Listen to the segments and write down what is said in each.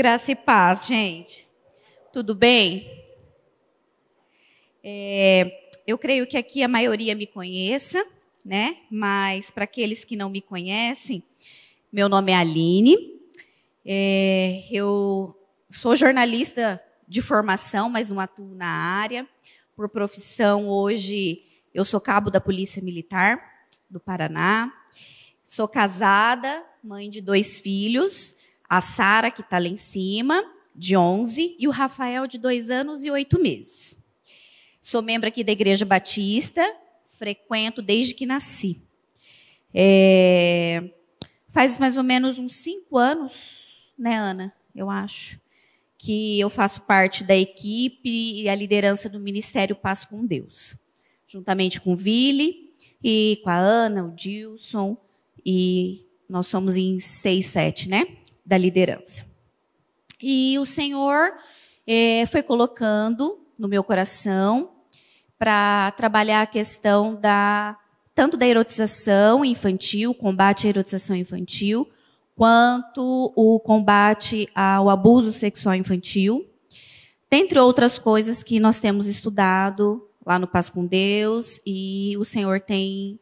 Graça e paz, gente. Tudo bem? Eu creio que aqui a maioria me conheça, né? Mas para aqueles que não me conhecem, meu nome é Aline. Eu sou jornalista de formação, mas não atuo na área. Por profissão, hoje, eu sou cabo da Polícia Militar do Paraná. Sou casada, mãe de 2 filhos. A Sara, que está lá em cima, de 11, e o Rafael, de 2 anos e 8 meses. Sou membro aqui da Igreja Batista, frequento desde que nasci. Faz mais ou menos uns 5 anos, né, Ana? Eu acho, que eu faço parte da equipe e a liderança do Ministério Paz com Deus. Juntamente com o Vili e com a Ana, o Dilson, e nós somos em 6, 7, né? Da liderança. E o Senhor foi colocando no meu coração para trabalhar a questão tanto da erotização infantil, combate à erotização infantil, quanto o combate ao abuso sexual infantil, dentre outras coisas que nós temos estudado lá no Paz com Deus, e o Senhor tem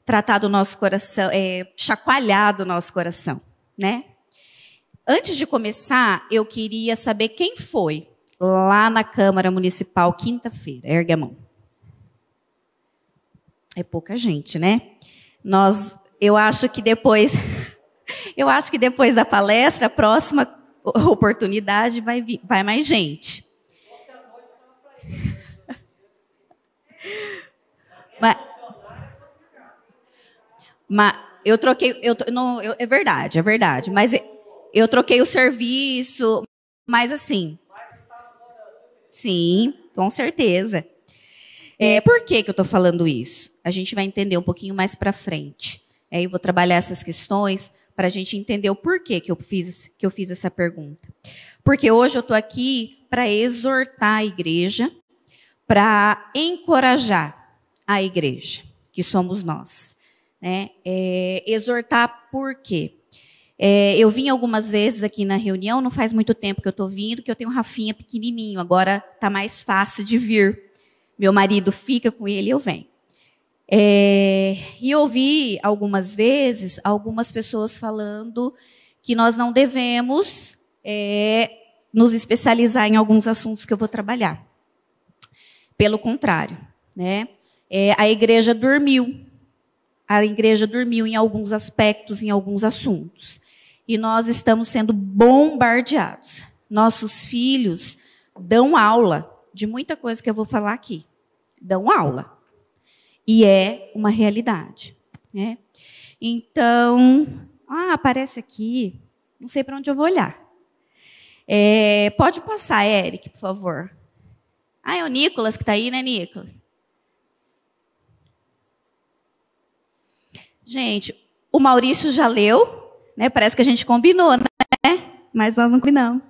tratado o nosso coração, chacoalhado o nosso coração, né? Antes de começar, eu queria saber quem foi lá na Câmara Municipal, quinta-feira. Ergue a mão. É pouca gente, né? Eu acho que depois da palestra, a próxima oportunidade vai mais gente. Mas eu troquei, é verdade, mas eu troquei o serviço, mas assim, sim, com certeza. Por que eu estou falando isso? A gente vai entender um pouquinho mais para frente. Eu vou trabalhar essas questões para a gente entender o porquê que eu fiz essa pergunta. Porque hoje eu estou aqui para exortar a igreja, para encorajar a igreja, que somos nós. Né? Exortar por quê? Eu vim algumas vezes aqui na reunião, não faz muito tempo que eu estou vindo, que eu tenho um Rafinha pequenininho, agora está mais fácil de vir. Meu marido fica com ele e eu venho. E ouvi algumas vezes algumas pessoas falando que nós não devemos nos especializar em alguns assuntos que eu vou trabalhar. Pelo contrário, né? A igreja dormiu. A igreja dormiu em alguns aspectos, em alguns assuntos. E nós estamos sendo bombardeados. Nossos filhos dão aula de muita coisa que eu vou falar aqui. Dão aula. E é uma realidade. Né? Então, aparece aqui. Não sei para onde eu vou olhar. Pode passar, Eric, por favor. É o Nicolas que está aí, né, Nicolas? Gente, o Maurício já leu. Né? Parece que a gente combinou, né? Mas nós não combinamos.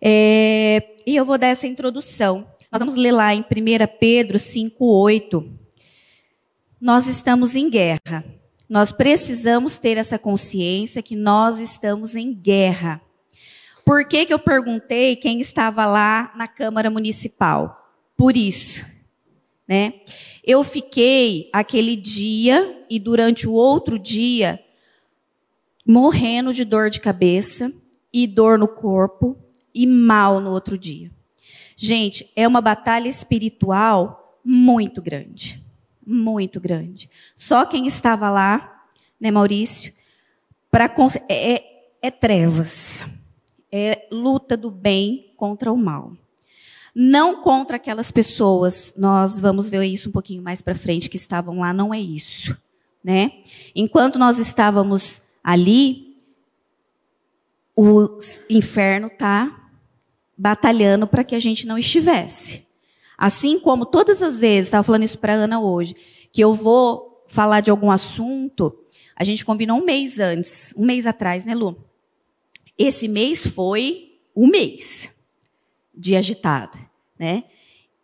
E eu vou dar essa introdução. Nós vamos ler lá em 1 Pedro 5:8. Nós estamos em guerra. Nós precisamos ter essa consciência que nós estamos em guerra. Por que eu perguntei quem estava lá na Câmara Municipal? Por isso. Né? Eu fiquei aquele dia e durante o outro dia morrendo de dor de cabeça e dor no corpo e mal no outro dia. Gente, é uma batalha espiritual muito grande. Muito grande. Só quem estava lá, né, Maurício, é trevas. É luta do bem contra o mal. Não contra aquelas pessoas, nós vamos ver isso um pouquinho mais para frente, que estavam lá, não é isso. Né? Enquanto nós estávamos ali, o inferno está batalhando para que a gente não estivesse. Assim como todas as vezes, estava falando isso para a Ana hoje, que eu vou falar de algum assunto, a gente combinou um mês antes, um mês atrás, né, Lu? Esse mês foi um mês de agitada, né?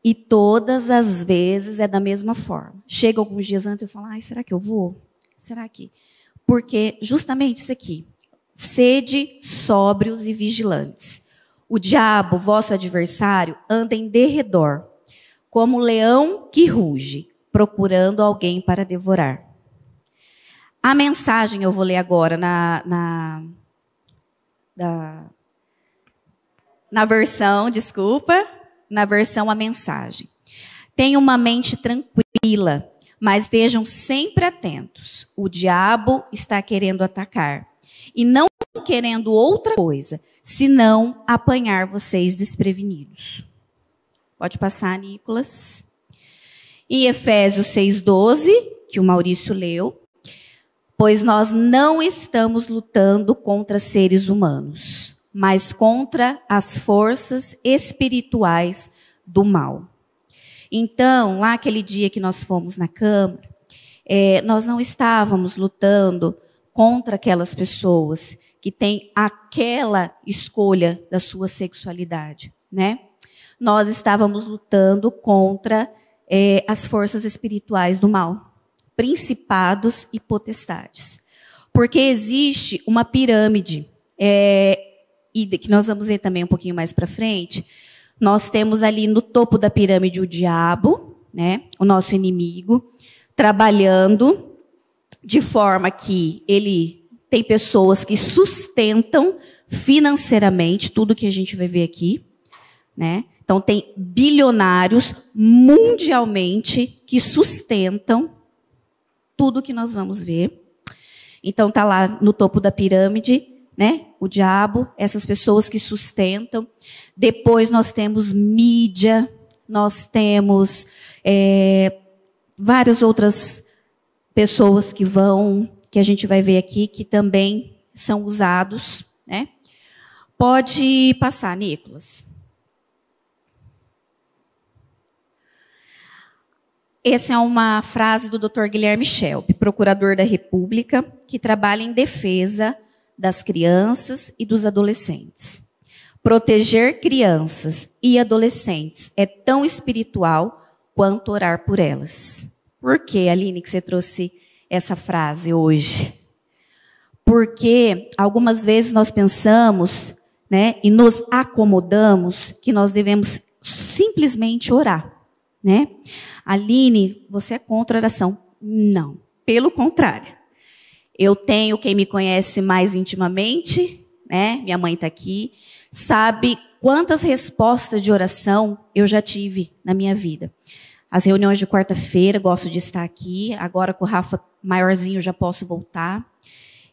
E todas as vezes é da mesma forma. Chega alguns dias antes, eu falo, será que eu vou? Será que? Porque justamente isso aqui, Sede sóbrios e vigilantes. O diabo, vosso adversário, anda em derredor, como um leão que ruge, procurando alguém para devorar. A mensagem eu vou ler agora na versão, na versão a mensagem. Tenham uma mente tranquila, mas estejam sempre atentos. O diabo está querendo atacar e não querendo outra coisa, senão apanhar vocês desprevenidos. Pode passar, Nicolas. Em Efésios 6:12, que o Maurício leu, pois nós não estamos lutando contra seres humanos, mas contra as forças espirituais do mal. Então, lá aquele dia que nós fomos na Câmara, nós não estávamos lutando contra aquelas pessoas que têm aquela escolha da sua sexualidade, né? Nós estávamos lutando contra as forças espirituais do mal, principados e potestades. Porque existe uma pirâmide, e que nós vamos ver também um pouquinho mais para frente. Nós temos ali no topo da pirâmide o diabo, né, o nosso inimigo, trabalhando de forma que ele tem pessoas que sustentam financeiramente tudo que a gente vai ver aqui, né? Então tem bilionários mundialmente que sustentam tudo que nós vamos ver. Então tá lá no topo da pirâmide, né? O diabo, essas pessoas que sustentam. Depois nós temos mídia, nós temos várias outras pessoas que a gente vai ver aqui, que também são usados, né? Pode passar, Nicolas. Essa é uma frase do Dr. Guilherme Shelby, procurador da República, que trabalha em defesa das crianças e dos adolescentes. Proteger crianças e adolescentes é tão espiritual quanto orar por elas. Por que, Aline, que você trouxe essa frase hoje? Porque algumas vezes nós pensamos, né, e nos acomodamos que nós devemos simplesmente orar, né? Aline, você é contra a oração? Não, pelo contrário. Eu tenho, quem me conhece mais intimamente, né, minha mãe está aqui, sabe quantas respostas de oração eu já tive na minha vida. As reuniões de quarta-feira, gosto de estar aqui. Agora com o Rafa maiorzinho já posso voltar.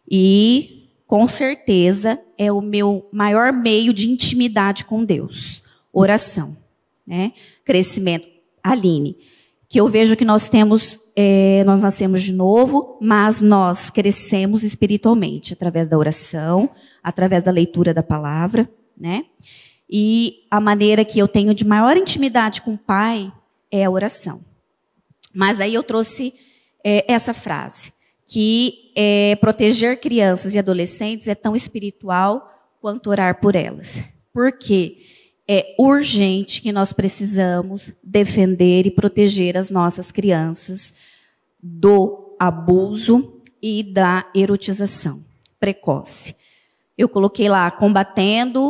E, com certeza, é o meu maior meio de intimidade com Deus. Oração, né? Crescimento. Aline, que eu vejo que nós temos, nós nascemos de novo, mas nós crescemos espiritualmente, através da oração, através da leitura da palavra, né? E a maneira que eu tenho de maior intimidade com o Pai é a oração. Mas aí eu trouxe essa frase, que proteger crianças e adolescentes é tão espiritual quanto orar por elas. Por quê? É urgente que nós precisamos defender e proteger as nossas crianças do abuso e da erotização precoce. Eu coloquei lá,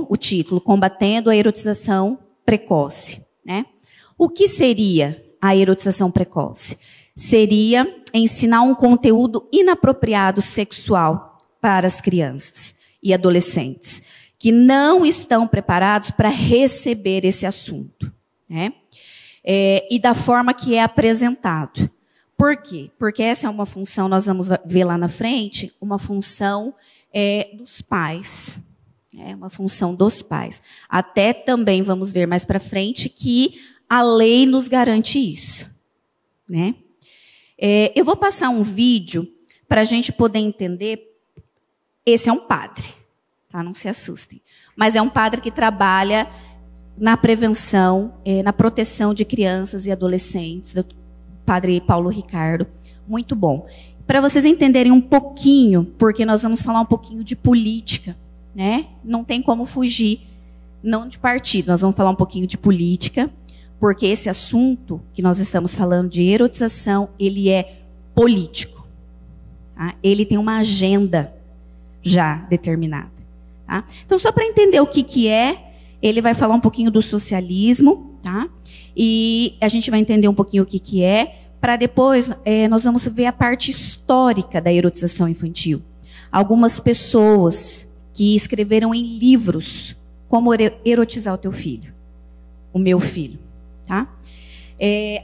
o título, Combatendo a Erotização Precoce, né? O que seria a erotização precoce? Seria ensinar um conteúdo inapropriado sexual para as crianças e adolescentes, que não estão preparados para receber esse assunto, né? E da forma que é apresentado. Por quê? Porque essa é uma função, nós vamos ver lá na frente, uma função dos pais. É uma função dos pais. Até também vamos ver mais para frente que a lei nos garante isso, né? Eu vou passar um vídeo para a gente poder entender. Esse é um padre, tá? Não se assustem. Mas é um padre que trabalha na prevenção, na proteção de crianças e adolescentes, do padre Paulo Ricardo. Muito bom. Para vocês entenderem um pouquinho, porque nós vamos falar um pouquinho de política, né? Não tem como fugir, não de partido. Nós vamos falar um pouquinho de política, porque esse assunto que nós estamos falando de erotização, ele é político. Tá? Ele tem uma agenda já determinada. Tá? Então, só para entender o que é, ele vai falar um pouquinho do socialismo, tá? E a gente vai entender um pouquinho o que é, para depois nós vamos ver a parte histórica da erotização infantil. Algumas pessoas que escreveram em livros como erotizar o teu filho, o meu filho, tá?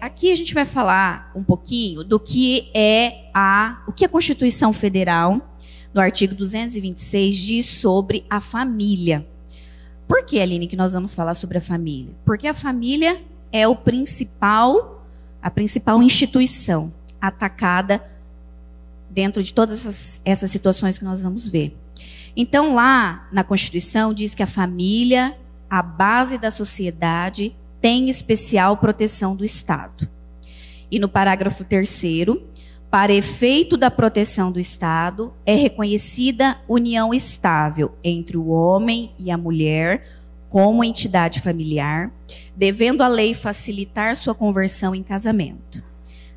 Aqui a gente vai falar um pouquinho do que o que a Constituição Federal, no artigo 226, diz sobre a família. Por que, Aline, que nós vamos falar sobre a família? Porque a família é a principal instituição atacada dentro de todas essas situações que nós vamos ver. Então, lá na Constituição, diz que a família, a base da sociedade, tem especial proteção do Estado. E no parágrafo 3º, para efeito da proteção do Estado, é reconhecida união estável entre o homem e a mulher como entidade familiar, devendo a lei facilitar sua conversão em casamento.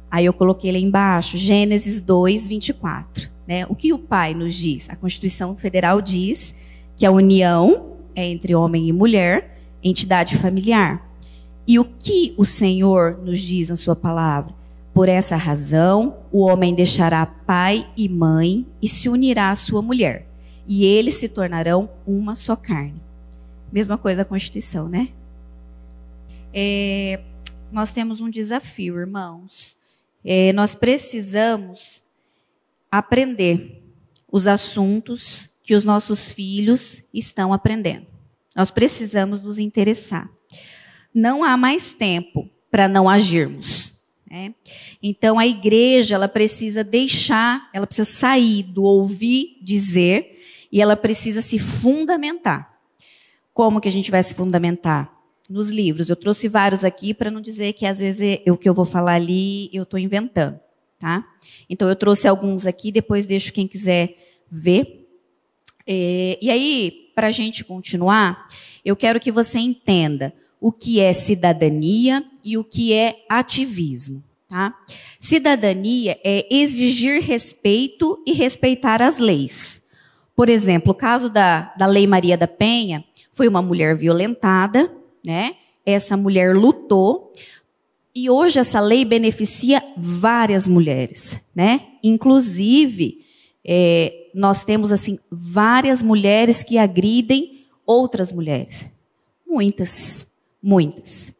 Aí eu coloquei lá embaixo, Gênesis 2, 24. Né? O que o pai nos diz? A Constituição Federal diz que a união é entre homem e mulher, entidade familiar. E o que o Senhor nos diz na sua palavra? Por essa razão, o homem deixará pai e mãe e se unirá à sua mulher. E eles se tornarão uma só carne. Mesma coisa da Constituição, né? Nós temos um desafio, irmãos. Nós precisamos aprender os assuntos que os nossos filhos estão aprendendo. Nós precisamos nos interessar. Não há mais tempo para não agirmos. Né? Então, a igreja, ela precisa sair do ouvir dizer e ela precisa se fundamentar. Como que a gente vai se fundamentar? Nos livros. Eu trouxe vários aqui para não dizer que às vezes o que eu vou falar ali eu estou inventando. Tá? Então, eu trouxe alguns aqui, depois deixo quem quiser ver. E aí, para a gente continuar, eu quero que você entenda o que é cidadania e o que é ativismo. Tá? Cidadania é exigir respeito e respeitar as leis. Por exemplo, o caso da Lei Maria da Penha, foi uma mulher violentada, né? Essa mulher lutou, e hoje essa lei beneficia várias mulheres, né? Inclusive, nós temos assim várias mulheres que agridem outras mulheres. Muitas.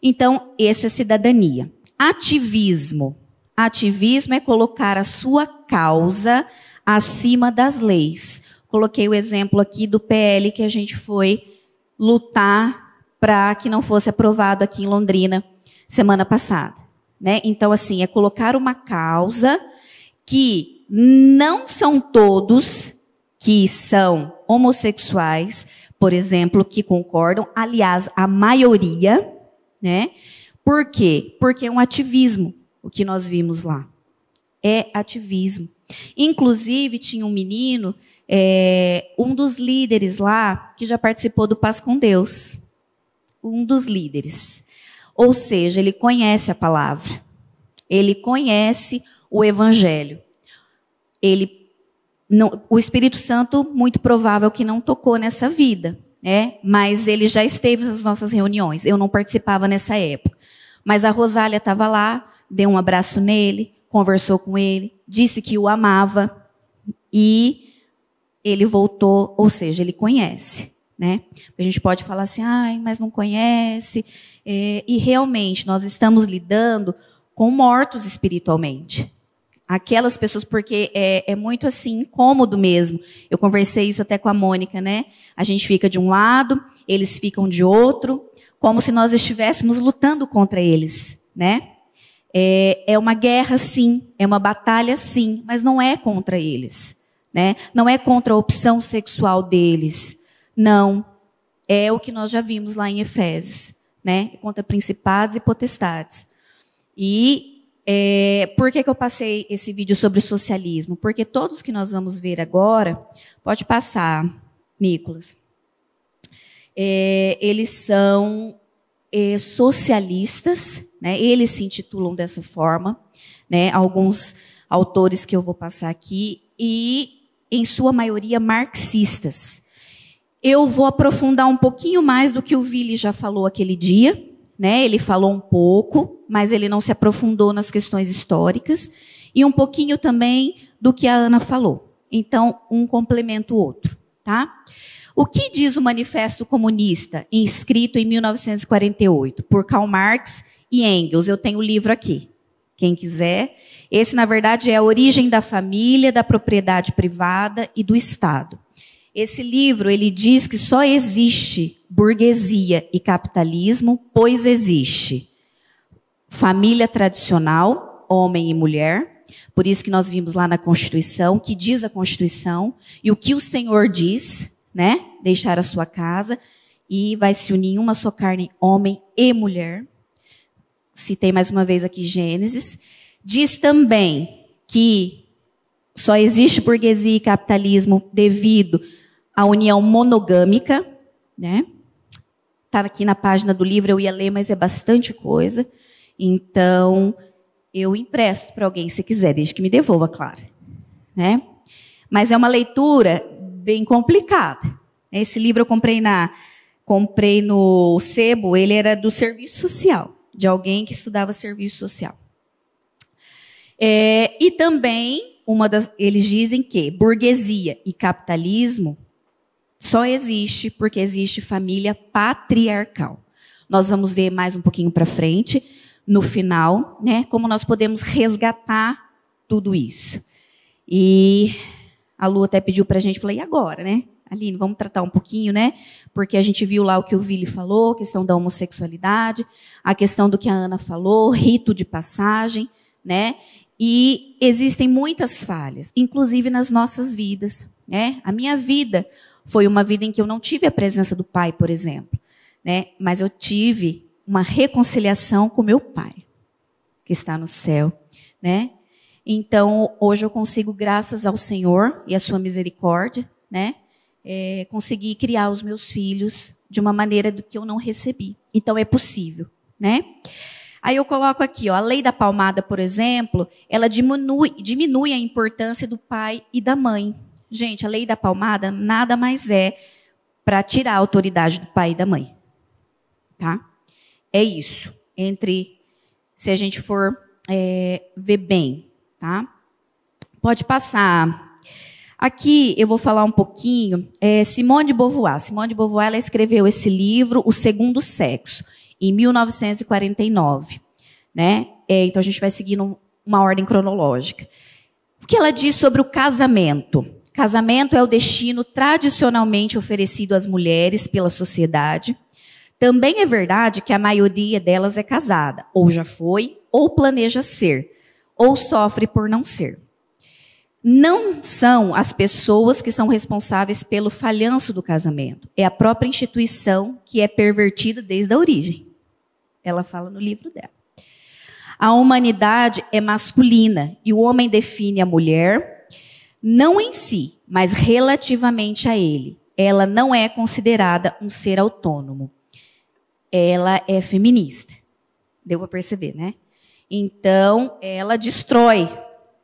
Então, essa é cidadania. Ativismo. Ativismo é colocar a sua causa acima das leis. Coloquei o exemplo aqui do PL que a gente foi lutar para que não fosse aprovado aqui em Londrina semana passada. Né? Então, assim, é colocar uma causa que não são todos que são homossexuais, por exemplo, que concordam. Aliás, a maioria, né? Por quê? Porque é um ativismo, o que nós vimos lá. É ativismo. Inclusive, tinha um menino, um dos líderes lá, que já participou do Paz com Deus. Um dos líderes. Ou seja, ele conhece a palavra. Ele conhece o Evangelho. O Espírito Santo, muito provável que não tocou nessa vida, né? Mas ele já esteve nas nossas reuniões. Eu não participava nessa época. Mas a Rosália estava lá, deu um abraço nele, conversou com ele, disse que o amava e ele voltou, ou seja, ele conhece. Né? A gente pode falar assim, mas não conhece. E realmente nós estamos lidando com mortos espiritualmente. Aquelas pessoas, porque é muito assim, incômodo mesmo. Eu conversei isso até com a Mônica, né? A gente fica de um lado, eles ficam de outro, como se nós estivéssemos lutando contra eles, né? É uma guerra, sim, é uma batalha, sim, mas não é contra eles, né? Não é contra a opção sexual deles, não. É o que nós já vimos lá em Efésios, né? Contra principados e potestades. E por que eu passei esse vídeo sobre o socialismo? Porque todos que nós vamos ver agora, pode passar, Nicolas, eles são socialistas, né? Eles se intitulam dessa forma, né? Alguns autores que eu vou passar aqui, e em sua maioria marxistas. Eu vou aprofundar um pouquinho mais do que o Vili já falou aquele dia, né? Ele falou um pouco, mas ele não se aprofundou nas questões históricas, e um pouquinho também do que a Ana falou. Então, um complementa o outro, tá? O que diz o Manifesto Comunista, escrito em 1948, por Karl Marx e Engels? Eu tenho o livro aqui, quem quiser. Esse, na verdade, é a origem da família, da propriedade privada e do Estado. Esse livro, ele diz que só existe burguesia e capitalismo, pois existe família tradicional, homem e mulher. Por isso que nós vimos lá na Constituição, que diz a Constituição, e o que o Senhor diz, né? Deixar a sua casa e vai se unir em uma só carne, homem e mulher. Citei mais uma vez aqui Gênesis. Diz também que só existe burguesia e capitalismo devido à união monogâmica, né? Está aqui na página do livro, eu ia ler, mas é bastante coisa. Então, eu empresto para alguém, se quiser, desde que me devolva, claro. Né? Mas é uma leitura bem complicada. Esse livro eu comprei no sebo, ele era do serviço social, de alguém que estudava serviço social. E também, eles dizem que burguesia e capitalismo só existe porque existe família patriarcal. Nós vamos ver mais um pouquinho para frente, no final, né, como nós podemos resgatar tudo isso. E a Lu até pediu para a gente, falei, e agora, né? Aline, vamos tratar um pouquinho, né? Porque a gente viu lá o que o Vili falou, a questão da homossexualidade, a questão do que a Ana falou, rito de passagem, né? E existem muitas falhas, inclusive nas nossas vidas, né? A minha vida foi uma vida em que eu não tive a presença do pai, por exemplo, né? Mas eu tive uma reconciliação com meu pai, que está no céu, né? Então, hoje eu consigo, graças ao Senhor e à sua misericórdia, né? Conseguir criar os meus filhos de uma maneira do que eu não recebi. Então, é possível, né? Aí eu coloco aqui, ó, a lei da palmada, por exemplo, ela diminui a importância do pai e da mãe. Gente, a lei da palmada nada mais é para tirar a autoridade do pai e da mãe. Tá? É isso. Se a gente for ver bem, tá? Pode passar. Aqui eu vou falar um pouquinho. Simone de Beauvoir. Simone de Beauvoir, ela escreveu esse livro, O Segundo Sexo, em 1949. Né? Então a gente vai seguir uma ordem cronológica. O que ela diz sobre o casamento? Casamento é o destino tradicionalmente oferecido às mulheres pela sociedade. Também é verdade que a maioria delas é casada, ou já foi, ou planeja ser, ou sofre por não ser. Não são as pessoas que são responsáveis pelo falhanço do casamento. É a própria instituição que é pervertida desde a origem. Ela fala no livro dela. A humanidade é masculina e o homem define a mulher não em si, mas relativamente a ele. Ela não é considerada um ser autônomo. Ela é feminista. Deu para perceber, né? Então, ela destrói,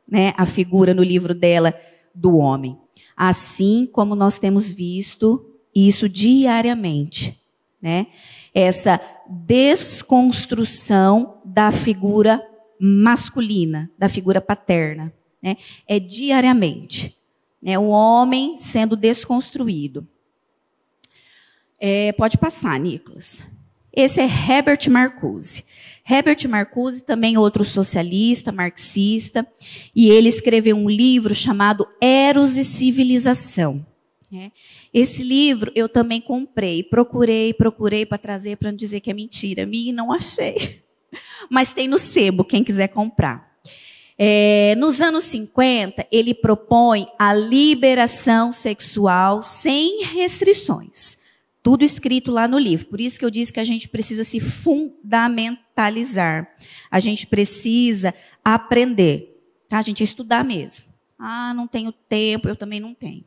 né, a figura no livro dela do homem. Assim como nós temos visto isso diariamente, né? Essa desconstrução da figura masculina, da figura paterna. Né? É diariamente. Né? O homem sendo desconstruído. Pode passar, Nicolas. Esse é Herbert Marcuse. Herbert Marcuse, também outro socialista, marxista, e ele escreveu um livro chamado Eros e Civilização. Esse livro eu também comprei, procurei para trazer, para não dizer que é mentira. E não achei. Mas tem no sebo, quem quiser comprar. Nos anos 50, ele propõe a liberação sexual sem restrições. Tudo escrito lá no livro. Por isso que eu disse que a gente precisa se fundamentalizar. A gente precisa aprender. Tá? A gente estudar mesmo. Não tenho tempo, eu também não tenho.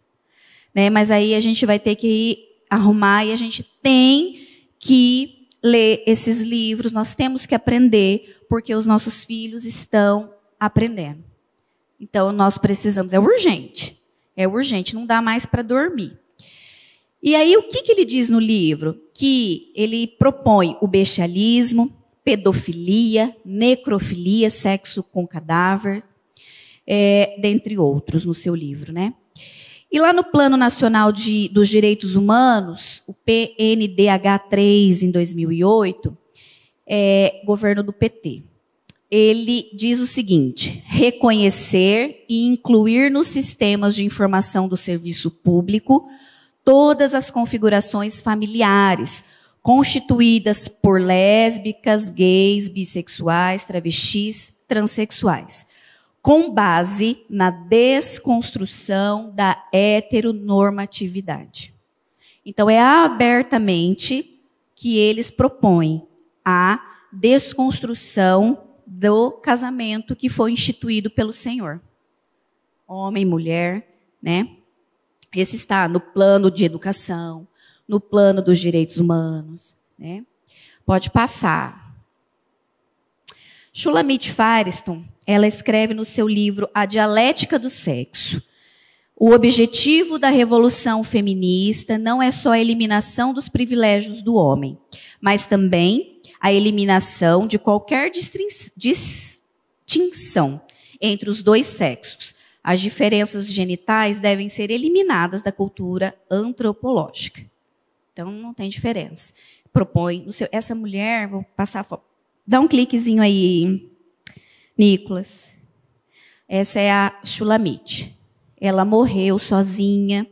Né? Mas aí a gente vai ter que arrumar e a gente tem que ler esses livros. Nós temos que aprender, porque os nossos filhos estão aprendendo. Então, nós precisamos, é urgente. É urgente, não dá mais para dormir. E aí, o que ele diz no livro? Que ele propõe o bestialismo, pedofilia, necrofilia, sexo com cadáver, dentre outros, no seu livro, né? E lá no Plano Nacional dos Direitos Humanos, o PNDH3, em 2008, governo do PT, ele diz o seguinte: reconhecer e incluir nos sistemas de informação do serviço público todas as configurações familiares, constituídas por lésbicas, gays, bissexuais, travestis, transexuais, com base na desconstrução da heteronormatividade. Então, é abertamente que eles propõem a desconstrução do casamento que foi instituído pelo Senhor. Homem, mulher, né? Esse está no plano de educação, no plano dos direitos humanos, né? Pode passar. Shulamit Firestone, ela escreve no seu livro A Dialética do Sexo: o objetivo da revolução feminista não é só a eliminação dos privilégios do homem, mas também a eliminação de qualquer distinção entre os dois sexos. As diferenças genitais devem ser eliminadas da cultura antropológica. Então, não tem diferença. Propõe, essa mulher, vou passar a foto. Dá um cliquezinho aí, Nicolas. Essa é a Shulamit. Ela morreu sozinha,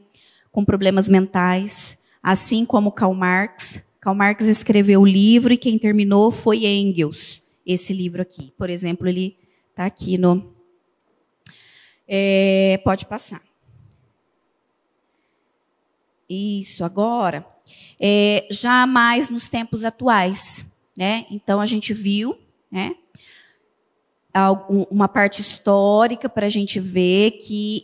com problemas mentais, assim como Karl Marx. Karl Marx escreveu o livro e quem terminou foi Engels, esse livro aqui. Por exemplo, ele está aqui no... pode passar. Isso, agora, já mais nos tempos atuais, né? Então, a gente viu, né, uma parte histórica para a gente ver que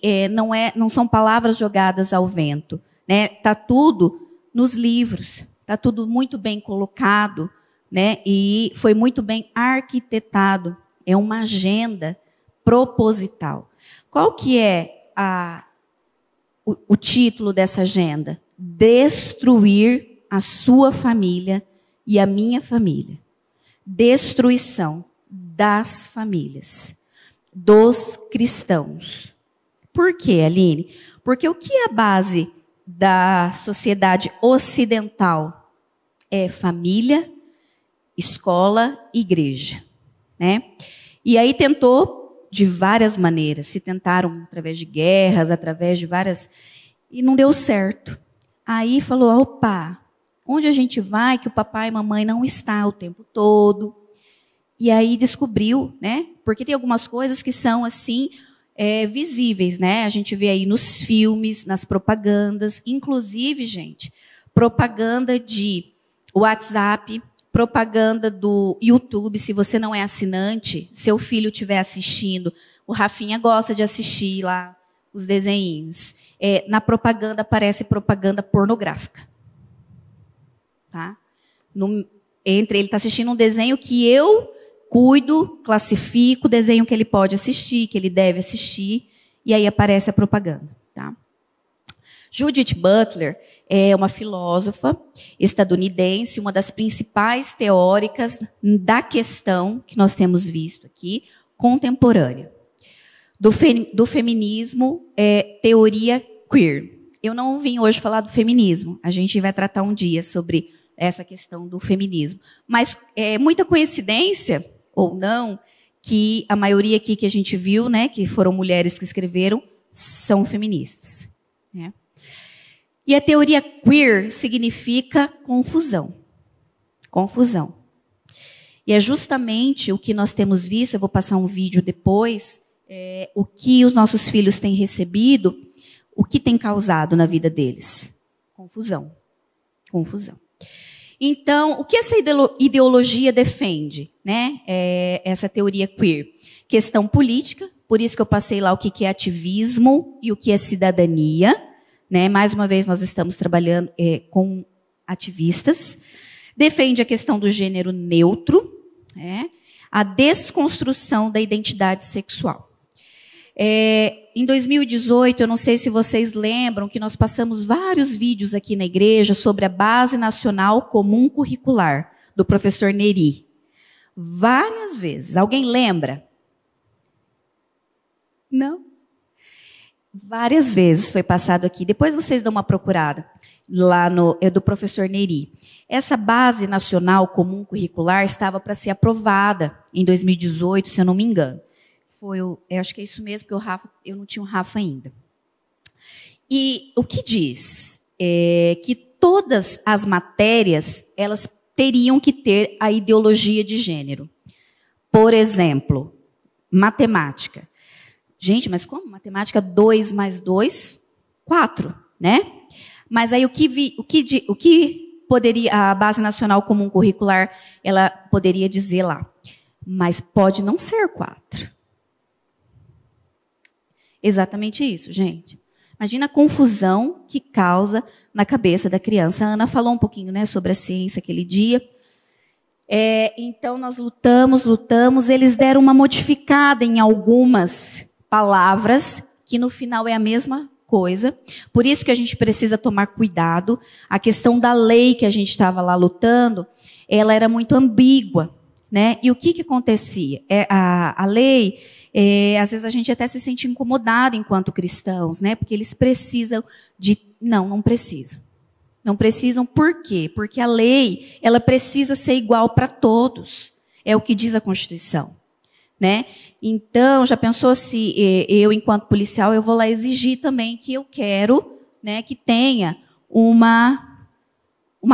não são palavras jogadas ao vento, né? Tá tudo nos livros, tá tudo muito bem colocado, né? E foi muito bem arquitetado. É uma agenda proposital. Qual que é o título dessa agenda? Destruir a sua família e a minha família. Destruição das famílias, dos cristãos. Por quê, Aline? Porque o que é a base da sociedade ocidental? É família, escola, igreja, né? E aí tentou de várias maneiras. Se tentaram através de guerras, através de várias... E não deu certo. Aí falou, opa, onde a gente vai que o papai e mamãe não está o tempo todo? E aí descobriu, né? Porque tem algumas coisas que são assim, visíveis, né? A gente vê aí nos filmes, nas propagandas. Inclusive, gente, propaganda de WhatsApp, propaganda do YouTube, se você não é assinante, seu filho estiver assistindo, o Rafinha gosta de assistir lá os desenhinhos. Na propaganda aparece propaganda pornográfica. Tá? Ele está assistindo um desenho que eu cuido, classifico o desenho que ele pode assistir, que ele deve assistir, e aí aparece a propaganda. Tá? Judith Butler é uma filósofa estadunidense, uma das principais teóricas da questão que nós temos visto aqui, contemporânea. Do feminismo, teoria queer. Eu não vim hoje falar do feminismo, a gente vai tratar um dia sobre essa questão do feminismo. Mas é muita coincidência, ou não, que a maioria aqui que a gente viu, né, que foram mulheres que escreveram, são feministas. Né? E a teoria queer significa confusão. Confusão. E é justamente o que nós temos visto, eu vou passar um vídeo depois, o que os nossos filhos têm recebido, o que tem causado na vida deles. Confusão. Confusão. Então, o que essa ideologia defende? Né? Essa teoria queer? Questão política, por isso que eu passei lá o que é ativismo e o que é cidadania. Né? Mais uma vez, nós estamos trabalhando com ativistas. Defende a questão do gênero neutro, a desconstrução da identidade sexual. Em 2018, eu não sei se vocês lembram que nós passamos vários vídeos aqui na igreja sobre a Base Nacional Comum Curricular, do professor Neri. Várias vezes. Alguém lembra? Não? Várias vezes foi passado aqui. Depois vocês dão uma procurada lá do professor Neri. Essa Base Nacional Comum Curricular estava para ser aprovada em 2018, se eu não me engano. Eu acho que é isso mesmo, porque eu não tinha o Rafa ainda. E o que diz? Que todas as matérias, elas teriam que ter a ideologia de gênero. Por exemplo, matemática. Gente, mas como? Matemática 2 mais 2, 4, né? Mas aí o que poderia a Base Nacional Comum Curricular, ela poderia dizer lá? Mas pode não ser 4. Exatamente isso, gente. Imagina a confusão que causa na cabeça da criança. A Ana falou um pouquinho, né, sobre a ciência aquele dia. Então, nós lutamos. Eles deram uma modificada em algumas palavras, que no final é a mesma coisa. Por isso que a gente precisa tomar cuidado. A questão da lei que a gente estava lá lutando, ela era muito ambígua, né? E o que acontecia? A lei, às vezes a gente até se sente incomodado enquanto cristãos, né? Porque eles precisam de... Não precisam. Não precisam por quê? Porque a lei, ela precisa ser igual para todos. É o que diz a Constituição, né? Então, já pensou se eu, enquanto policial, eu vou lá exigir também que eu quero, né, que tenha uma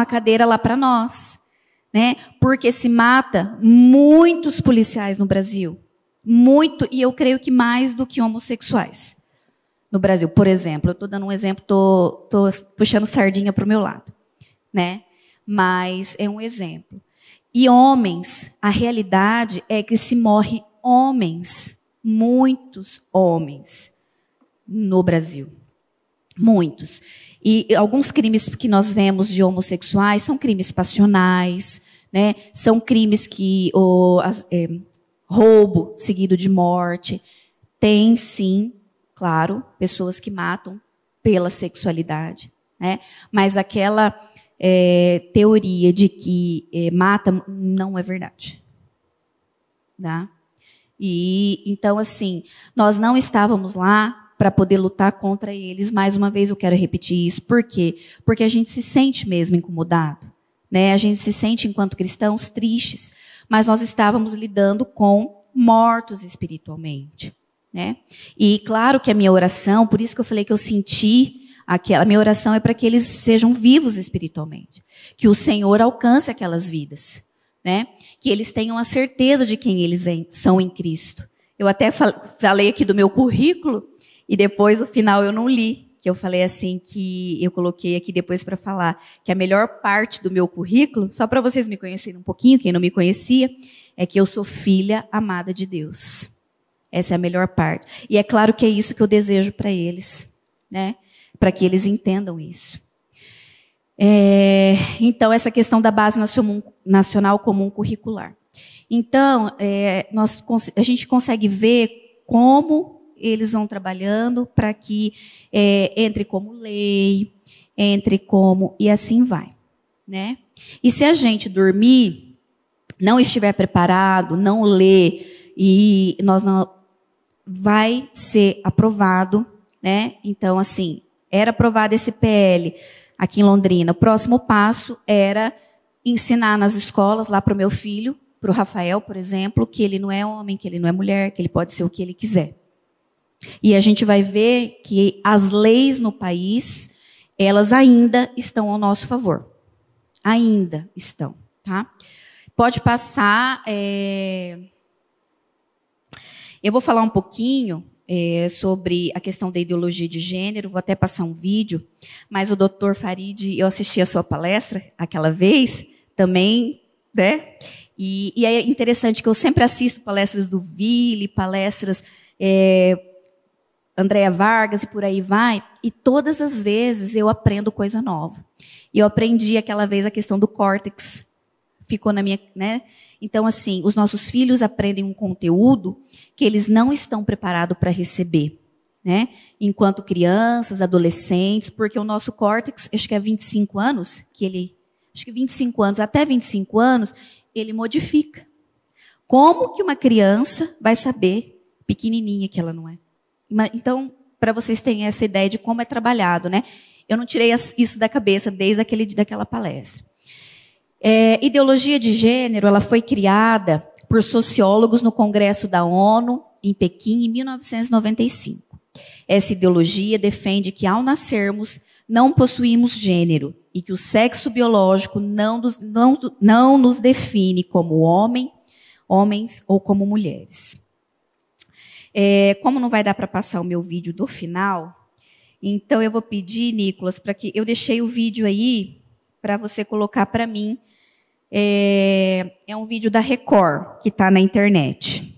cadeira lá para nós, né? Porque se mata muitos policiais no Brasil. Muito, e eu creio que mais do que homossexuais no Brasil. Por exemplo, eu estou dando um exemplo, estou puxando sardinha para o meu lado, né? Mas é um exemplo. E homens, a realidade é que se morre homens, muitos homens no Brasil. Muitos. E alguns crimes que nós vemos de homossexuais são crimes passionais, né? São crimes que roubo seguido de morte. Tem, sim, claro, pessoas que matam pela sexualidade, né? Mas aquela teoria de que mata não é verdade. Tá? E então, assim, nós não estávamos lá para poder lutar contra eles. Mais uma vez eu quero repetir isso. Por quê? Porque a gente se sente mesmo incomodado, né? A gente se sente, enquanto cristãos, tristes. Mas nós estávamos lidando com mortos espiritualmente, né? E claro que a minha oração, por isso que eu falei que eu senti a minha oração é para que eles sejam vivos espiritualmente. Que o Senhor alcance aquelas vidas, né? Que eles tenham a certeza de quem eles são em Cristo. Eu até falei aqui do meu currículo, e depois, no final, eu não li. Que eu falei assim, que eu coloquei aqui depois para falar, que a melhor parte do meu currículo, só para vocês me conhecerem um pouquinho, quem não me conhecia, é que eu sou filha amada de Deus. Essa é a melhor parte. E é claro que é isso que eu desejo para eles, né? Para que eles entendam isso. Então, essa questão da Base Nacional Comum Curricular. Então, a gente consegue ver como eles vão trabalhando para que entre como lei, entre como... E assim vai, né? E se a gente dormir, não estiver preparado, não ler, e nós não... vai ser aprovado, né? Então, assim, era aprovado esse PL aqui em Londrina. O próximo passo era ensinar nas escolas, lá para o meu filho, para o Rafael, por exemplo, que ele não é homem, que ele não é mulher, que ele pode ser o que ele quiser. E a gente vai ver que as leis no país, elas ainda estão ao nosso favor. Ainda estão, tá? Pode passar... Eu vou falar um pouquinho sobre a questão da ideologia de gênero, vou até passar um vídeo, mas o Dr. Farid, eu assisti a sua palestra aquela vez, também, né? E é interessante que eu sempre assisto palestras do Vili, palestras Andréa Vargas e por aí vai, e todas as vezes eu aprendo coisa nova. E eu aprendi aquela vez a questão do córtex ficou na minha, né? Então, assim, os nossos filhos aprendem um conteúdo que eles não estão preparados para receber, né? Enquanto crianças, adolescentes, porque o nosso córtex, acho que é 25 anos, acho que 25 anos, até 25 anos, ele modifica. Como que uma criança vai saber, pequenininha que ela não é? Então, para vocês terem essa ideia de como é trabalhado, né? Eu não tirei isso da cabeça desde daquela palestra. Ideologia de gênero, ela foi criada por sociólogos no Congresso da ONU, em Pequim, em 1995. Essa ideologia defende que, ao nascermos, não possuímos gênero e que o sexo biológico não nos define como homens ou como mulheres. Como não vai dar para passar o meu vídeo do final, então eu vou pedir, Nicolas, para que eu deixei o vídeo aí para você colocar para mim. É um vídeo da Record que está na internet.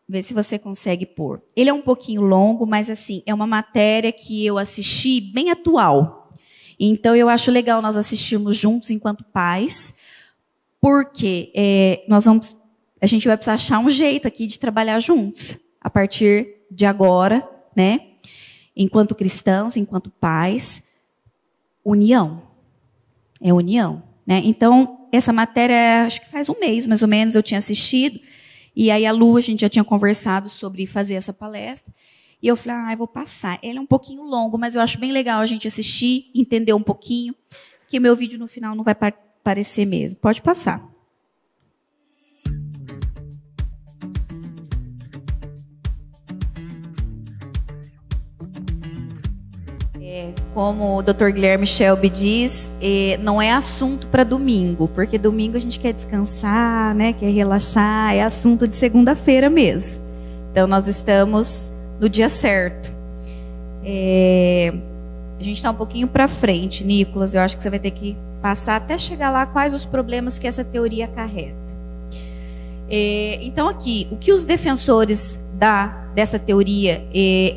Vê se você consegue pôr. Ele é um pouquinho longo, mas assim é uma matéria que eu assisti bem atual. Então eu acho legal nós assistirmos juntos enquanto pais, porque a gente vai precisar achar um jeito aqui de trabalhar juntos a partir de agora, né? Enquanto cristãos, enquanto pais, união. É união, né? Então, essa matéria, acho que faz um mês, mais ou menos, eu tinha assistido, e aí a Lu, a gente já tinha conversado sobre fazer essa palestra, e eu falei, eu vou passar. Ele é um pouquinho longo, mas eu acho bem legal a gente assistir, entender um pouquinho, que meu vídeo no final não vai aparecer mesmo. Pode passar. Como o Dr. Guilherme Shelby diz, não é assunto para domingo, porque domingo a gente quer descansar, né, quer relaxar, é assunto de segunda-feira mesmo. Então, nós estamos no dia certo. A gente está um pouquinho para frente, Nicolas, eu acho que você vai ter que passar até chegar lá quais os problemas que essa teoria acarreta. Então, aqui, o que os defensores dessa teoria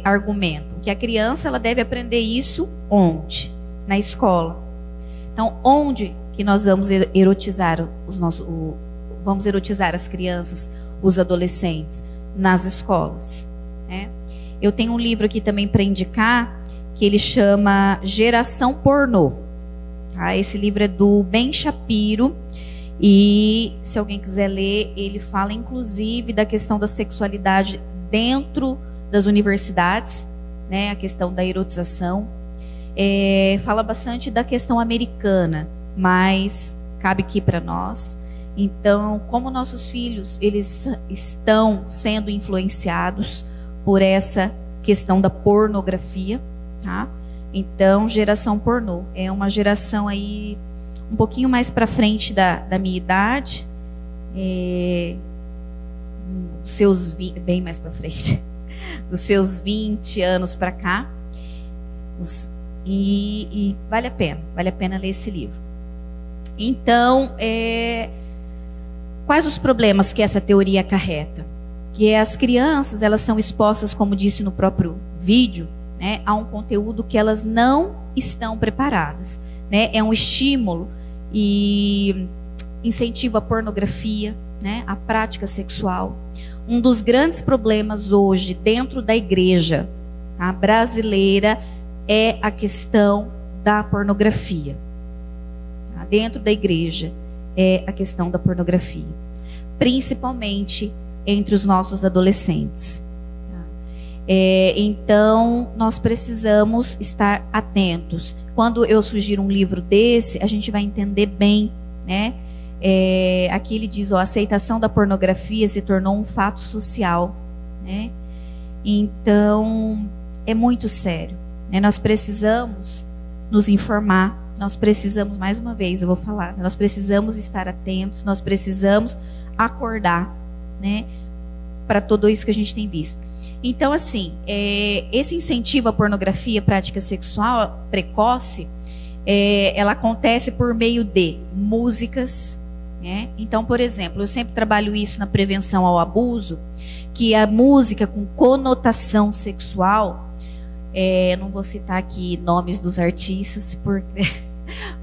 argumentam? Que a criança ela deve aprender isso onde? Na escola. Então, onde que nós vamos erotizar vamos erotizar as crianças, os adolescentes? Nas escolas. Né? Eu tenho um livro aqui também para indicar, que ele chama Geração Pornô. Tá? Esse livro é do Ben Shapiro, e se alguém quiser ler, ele fala inclusive da questão da sexualidade dentro das universidades, né, a questão da erotização, fala bastante da questão americana, mas cabe aqui para nós. Então, como nossos filhos eles estão sendo influenciados por essa questão da pornografia, tá? Então, geração pornô é uma geração aí um pouquinho mais para frente da minha idade, bem mais para frente. Dos seus 20 anos para cá, e vale a pena ler esse livro. Então, quais os problemas que essa teoria acarreta? Que as crianças, elas são expostas, como disse no próprio vídeo, né, a um conteúdo que elas não estão preparadas, né? É um estímulo e incentivo à pornografia, né, à prática sexual. Um dos grandes problemas hoje dentro da igreja, tá, brasileira é a questão da pornografia. Tá? Dentro da igreja é a questão da pornografia, principalmente entre os nossos adolescentes. Tá? Então, nós precisamos estar atentos. Quando eu sugiro um livro desse, a gente vai entender bem, né? Aqui ele diz, a aceitação da pornografia se tornou um fato social, né? Então, é muito sério, né? Nós precisamos nos informar, nós precisamos, mais uma vez, eu vou falar, nós precisamos estar atentos, nós precisamos acordar, né? Para tudo isso que a gente tem visto. Então, assim, esse incentivo à pornografia, prática sexual precoce, ela acontece por meio de músicas, né? Então, por exemplo, eu sempre trabalho isso na prevenção ao abuso, que a música com conotação sexual, não vou citar aqui nomes dos artistas,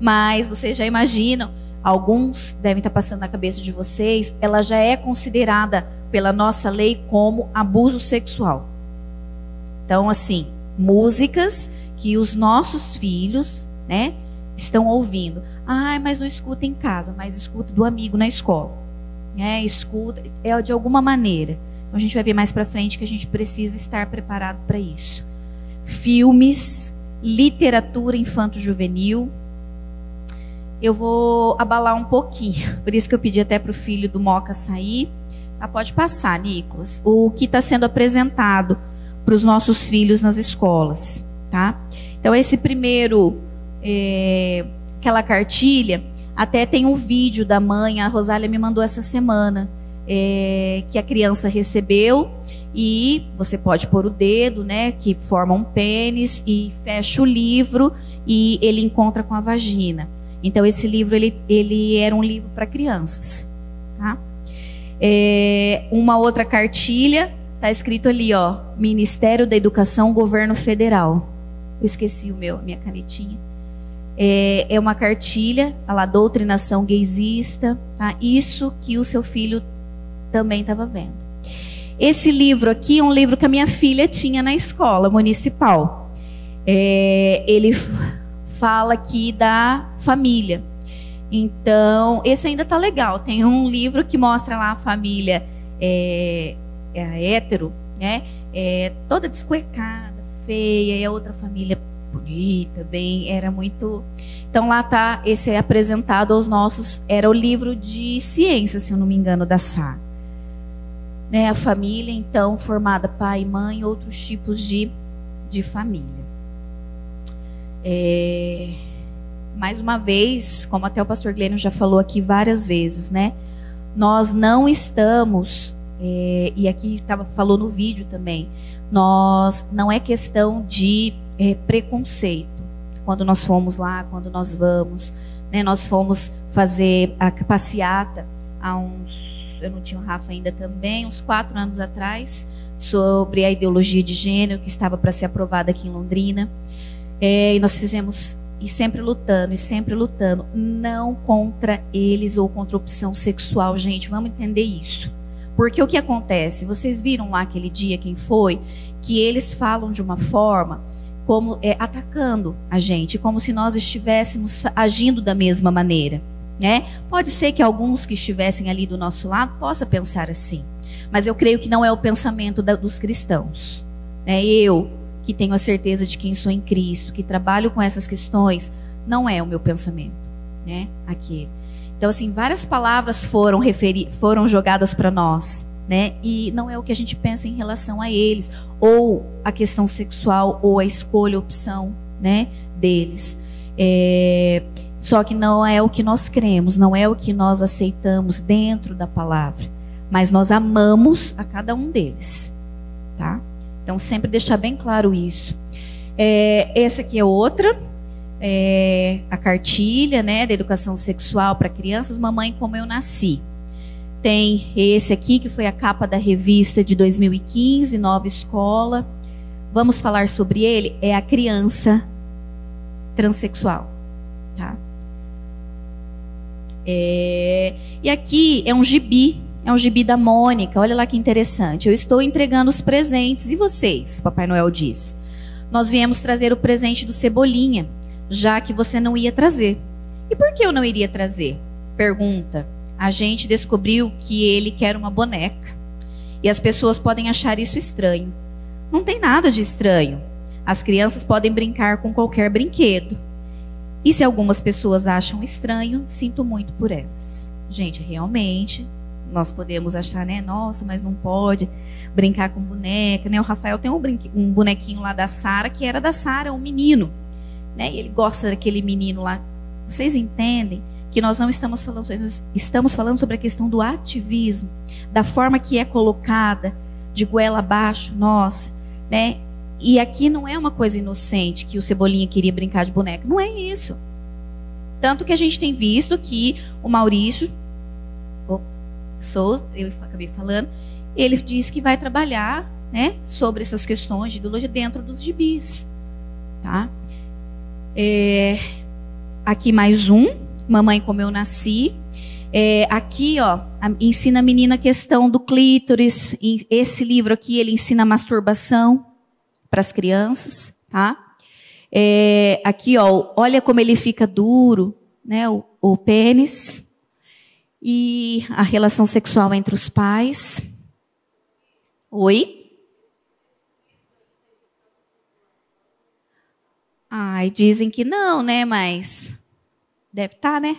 mas vocês já imaginam alguns devem estar passando na cabeça de vocês, ela já é considerada pela nossa lei como abuso sexual. Então, assim, músicas que os nossos filhos, né, estão ouvindo. Ah, mas não escuta em casa, mas escuta do amigo na escola. Escuta, de alguma maneira. Então, a gente vai ver mais para frente que a gente precisa estar preparado para isso. Filmes, literatura infanto-juvenil. Eu vou abalar um pouquinho, por isso que eu pedi até para o filho do Moca sair. Pode passar, Nicolas. O que está sendo apresentado para os nossos filhos nas escolas, tá? Então, esse primeiro, aquela cartilha, até tem um vídeo da mãe, a Rosália me mandou essa semana, que a criança recebeu, e você pode pôr o dedo, né, que forma um pênis, e fecha o livro, e ele encontra com a vagina. Então, esse livro, ele era um livro para crianças, tá? Uma outra cartilha, está escrito ali, ó, Ministério da Educação, Governo Federal. Eu esqueci a minha canetinha. É uma cartilha, a doutrinação gaysista, tá? Isso que o seu filho também estava vendo. Esse livro aqui é um livro que a minha filha tinha na escola municipal. Ele fala aqui da família. Então, esse ainda tá legal. Tem um livro que mostra lá a família hétero, né? Toda descuecada, feia, e a outra família bonita, bem, era muito... Então lá tá, esse é apresentado aos nossos, era o livro de ciência, se eu não me engano, da Sara. Né? A família, então, formada pai, mãe, outros tipos de família. Mais uma vez, como até o pastor Glênio já falou aqui várias vezes, né? Nós não estamos, e aqui falou no vídeo também, não é questão de preconceito. Quando nós fomos lá, quando nós vamos, né? Nós fomos fazer a passeata há eu não tinha o Rafa ainda também, uns 4 anos atrás, sobre a ideologia de gênero que estava para ser aprovada aqui em Londrina. E nós fizemos, e sempre lutando, não contra eles ou contra a opção sexual, gente, vamos entender isso. Porque o que acontece, vocês viram lá aquele dia, quem foi, que eles falam de uma forma, como atacando a gente, como se nós estivéssemos agindo da mesma maneira, né? Pode ser que alguns que estivessem ali do nosso lado possam pensar assim, mas eu creio que não é o pensamento dos cristãos, né? Eu, que tenho a certeza de quem sou em Cristo, que trabalho com essas questões, não é o meu pensamento, né? Aquele. Então, assim, várias palavras foram jogadas para nós, né? E não é o que a gente pensa em relação a eles, ou a questão sexual, ou a escolha, a opção, né, deles. Só que não é o que nós cremos, não é o que nós aceitamos dentro da palavra, mas nós amamos a cada um deles, tá? Então, sempre deixar bem claro isso. Essa aqui é outra, a cartilha, né, da educação sexual para crianças, Mamãe Como Eu Nasci. Tem esse aqui, que foi a capa da revista de 2015, Nova Escola. Vamos falar sobre ele, é a criança transexual, tá? E aqui é um gibi da Mônica, olha lá que interessante. Eu estou entregando os presentes, e vocês? Papai Noel diz. Nós viemos trazer o presente do Cebolinha, já que você não ia trazer. E por que eu não iria trazer? Pergunta. A gente descobriu que ele quer uma boneca. E as pessoas podem achar isso estranho. Não tem nada de estranho. As crianças podem brincar com qualquer brinquedo. E se algumas pessoas acham estranho, sinto muito por elas. Gente, realmente, nós podemos achar, né? Nossa, mas não pode brincar com boneca, né? O Rafael tem um bonequinho lá da Sara, que era da Sara, um menino, né? E ele gosta daquele menino lá. Vocês entendem que nós não estamos falando, estamos falando sobre a questão do ativismo, da forma que é colocada, de goela abaixo, nossa, né? E aqui não é uma coisa inocente que o Cebolinha queria brincar de boneca, não é isso. Tanto que a gente tem visto que o Maurício Souza, eu acabei falando, ele diz que vai trabalhar, né, sobre essas questões de ideologia dentro dos gibis, tá? Aqui mais um, Mamãe Como Eu Nasci. Aqui, ó, ensina a menina a questão do clítoris. Esse livro aqui, ele ensina a masturbação para as crianças, tá? Aqui, ó, olha como ele fica duro, né, o pênis. E a relação sexual entre os pais. Oi? Ai, dizem que não, né, mas deve estar, né?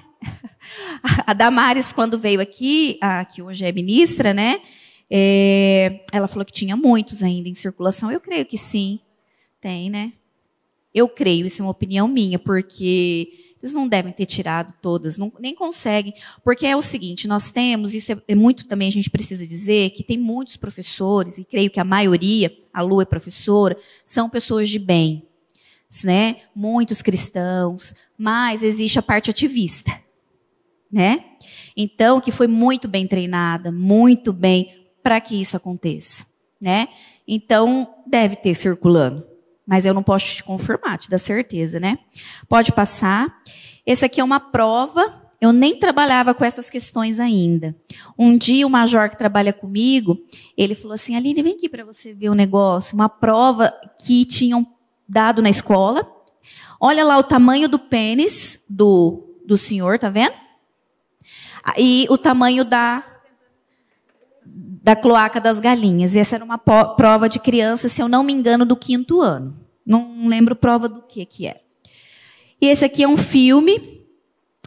A Damares, quando veio aqui, que hoje é ministra, né? Ela falou que tinha muitos ainda em circulação. Eu creio que sim, tem, né? Eu creio, isso é uma opinião minha, porque eles não devem ter tirado todas, nem conseguem. Porque é o seguinte, nós temos, isso é muito também a gente precisa dizer, que tem muitos professores, e creio que a maioria, a Lu é professora, são pessoas de bem, né? Muitos cristãos, mas existe a parte ativista, né? Então, que foi muito bem treinada, muito bem, para que isso aconteça, né? Então, deve ter circulando. Mas eu não posso te confirmar, te dar certeza, né? Pode passar. Esse aqui é uma prova. Eu nem trabalhava com essas questões ainda. Um dia, o major que trabalha comigo, ele falou assim, Aline, vem aqui para você ver um negócio. Uma prova que tinham dado na escola. Olha lá o tamanho do pênis do senhor, tá vendo? E o tamanho da cloaca das galinhas. Essa era uma prova de criança, se eu não me engano, do 5º ano. Não lembro prova do que era. E esse aqui é um filme.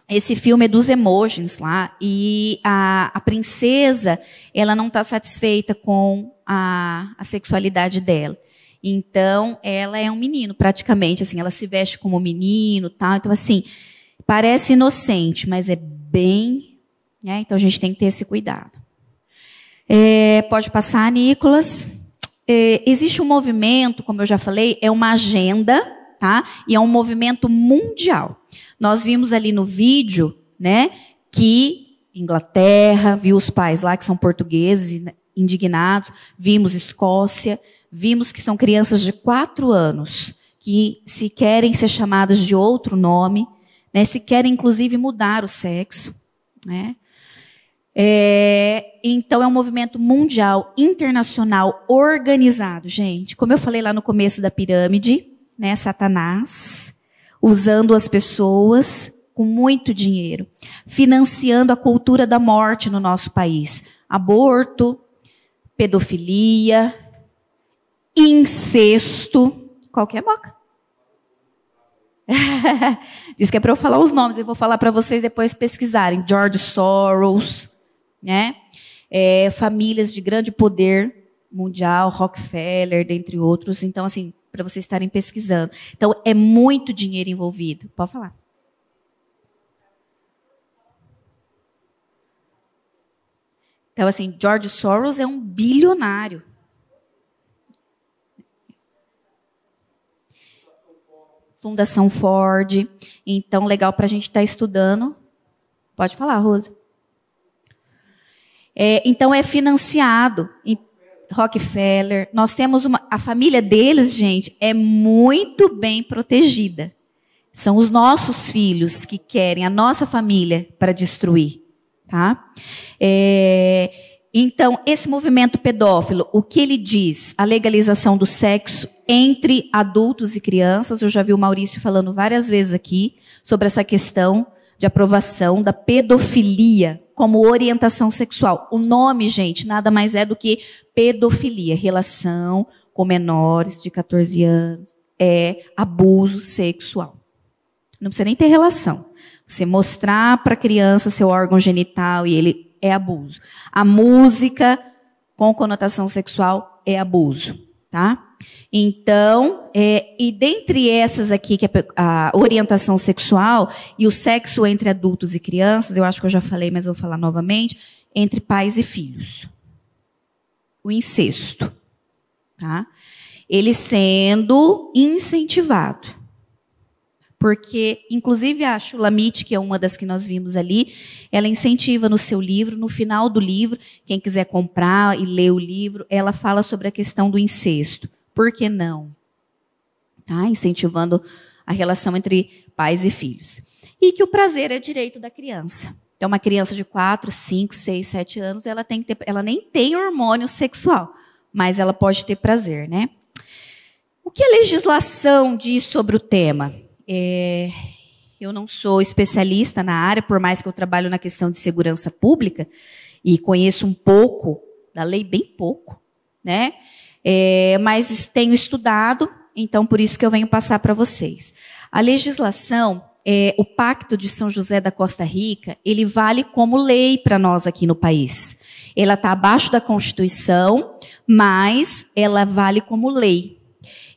Esse filme é dos emojis lá. E a princesa, ela não está satisfeita com a sexualidade dela. Então, ela é um menino, praticamente. Assim, ela se veste como menino, tal. Então, assim, parece inocente, mas é bem... né? Então, a gente tem que ter esse cuidado. Pode passar, Nicolas. Existe um movimento, como eu já falei, é uma agenda, tá? E é um movimento mundial. Nós vimos ali no vídeo, né, que Inglaterra, viu os pais lá que são portugueses, indignados, vimos Escócia, vimos que são crianças de 4 anos, que se querem ser chamadas de outro nome, né, se querem inclusive mudar o sexo, né? Então, é um movimento mundial, internacional, organizado, gente. Como eu falei lá no começo da pirâmide, né, Satanás, usando as pessoas com muito dinheiro, financiando a cultura da morte no nosso país. Aborto, pedofilia, incesto. Qual que é, Moca? Diz que é para eu falar os nomes, eu vou falar para vocês depois pesquisarem. George Soros, né? Famílias de grande poder mundial, Rockefeller, dentre outros. Então, assim, para vocês estarem pesquisando. Então, é muito dinheiro envolvido. Pode falar. Então, assim, George Soros é um bilionário. Fundação Ford. Então, legal para a gente estar estudando. Pode falar, Rosa. Então, é financiado. Rockefeller. Nós temos a família deles, gente, é muito bem protegida. São os nossos filhos que querem a nossa família para destruir. Tá? Então, esse movimento pedófilo, o que ele diz? A legalização do sexo entre adultos e crianças. Eu já vi o Maurício falando várias vezes aqui sobre essa questão de aprovação da pedofilia como orientação sexual. O nome, gente, nada mais é do que pedofilia, relação com menores de 14 anos, é abuso sexual. Não precisa nem ter relação. Você mostrar para a criança seu órgão genital e ele é abuso. A música com conotação sexual é abuso, tá? Então, e dentre essas aqui, que é a orientação sexual e o sexo entre adultos e crianças, eu acho que eu já falei, mas vou falar novamente, entre pais e filhos. O incesto, tá? Ele sendo incentivado. Porque, inclusive, a Shulamit, que é uma das que nós vimos ali, ela incentiva no seu livro, no final do livro, quem quiser comprar e ler o livro, ela fala sobre a questão do incesto. Por que não? Tá? Incentivando a relação entre pais e filhos. E que o prazer é direito da criança. Então, uma criança de 4, 5, 6, 7 anos, ela nem tem hormônio sexual, mas ela pode ter prazer, né? O que a legislação diz sobre o tema? Eu não sou especialista na área, por mais que eu trabalho na questão de segurança pública, e conheço um pouco da lei, bem pouco, né? Mas tenho estudado, então por isso que eu venho passar para vocês. A legislação, o Pacto de São José da Costa Rica, ele vale como lei para nós aqui no país. Ela está abaixo da Constituição, mas ela vale como lei.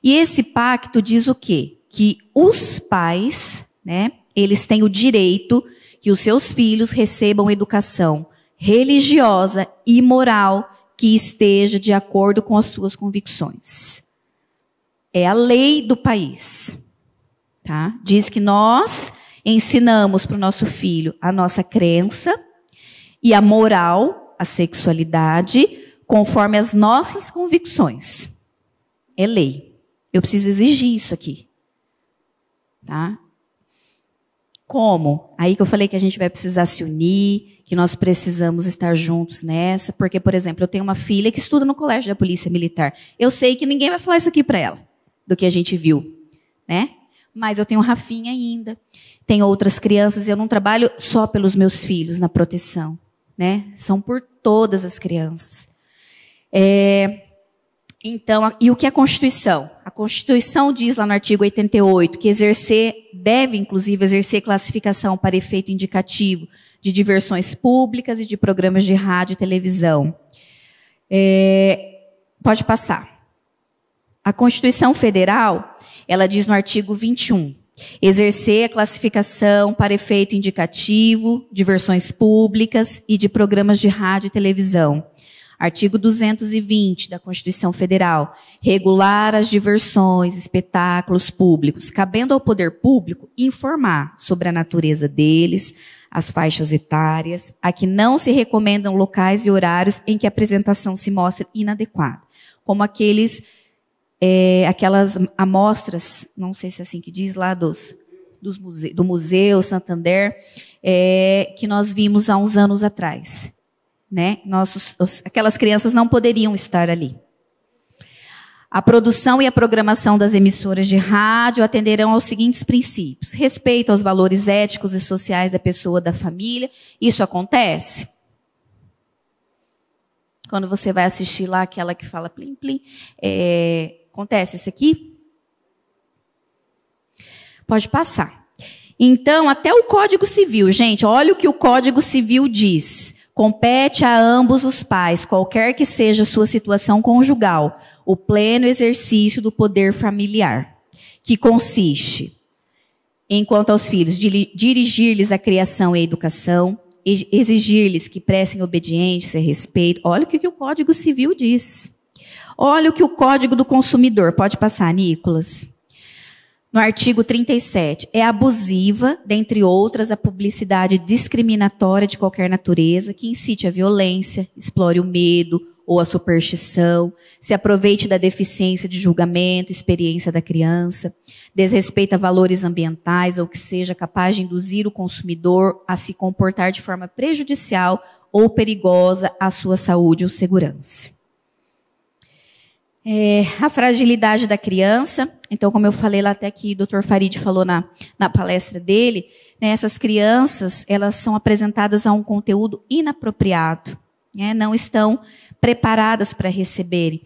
E esse pacto diz o quê? Que os pais, né, eles têm o direito que os seus filhos recebam educação religiosa e moral que esteja de acordo com as suas convicções. É a lei do país. Tá? Diz que nós ensinamos para o nosso filho a nossa crença e a moral, a sexualidade, conforme as nossas convicções. É lei. Eu preciso exigir isso aqui. Tá? Como? Aí que eu falei que a gente vai precisar se unir, que nós precisamos estar juntos nessa, porque, por exemplo, eu tenho uma filha que estuda no colégio da Polícia Militar. Eu sei que ninguém vai falar isso aqui para ela, do que a gente viu, né? Mas eu tenho Rafinha ainda, tenho outras crianças, eu não trabalho só pelos meus filhos na proteção, né? São por todas as crianças. Então, e o que é a Constituição? A Constituição diz lá no artigo 88 que deve, inclusive, exercer classificação para efeito indicativo de diversões públicas e de programas de rádio e televisão. Pode passar. A Constituição Federal, ela diz no artigo 21, exercer a classificação para efeito indicativo de versões públicas e de programas de rádio e televisão. Artigo 220 da Constituição Federal, regular as diversões, espetáculos públicos, cabendo ao poder público informar sobre a natureza deles, as faixas etárias, a que não se recomendam locais e horários em que a apresentação se mostre inadequada, como aquelas amostras, não sei se é assim que diz, lá do Museu Santander, que nós vimos há uns anos atrás. Né? Aquelas crianças não poderiam estar ali. A produção e a programação das emissoras de rádio atenderão aos seguintes princípios: respeito aos valores éticos e sociais da pessoa, da família. Isso acontece? Quando você vai assistir lá aquela que fala plim, plim, acontece isso aqui? Pode passar. Então, até o Código Civil, gente, olha o que o Código Civil diz. Compete a ambos os pais, qualquer que seja a sua situação conjugal, o pleno exercício do poder familiar, que consiste, enquanto aos filhos, dirigir-lhes a criação e a educação, exigir-lhes que prestem obediência e respeito. Olha o que o Código Civil diz. Olha o que o Código do Consumidor, pode passar, Nicolas. No artigo 37, é abusiva, dentre outras, a publicidade discriminatória de qualquer natureza que incite a violência, explore o medo ou a superstição, se aproveite da deficiência de julgamento, experiência da criança, desrespeita valores ambientais ou que seja capaz de induzir o consumidor a se comportar de forma prejudicial ou perigosa à sua saúde ou segurança. A fragilidade da criança. Então, como eu falei lá até que o Dr. Farid falou na palestra dele, né, essas crianças, elas são apresentadas a um conteúdo inapropriado, né, não estão preparadas para receberem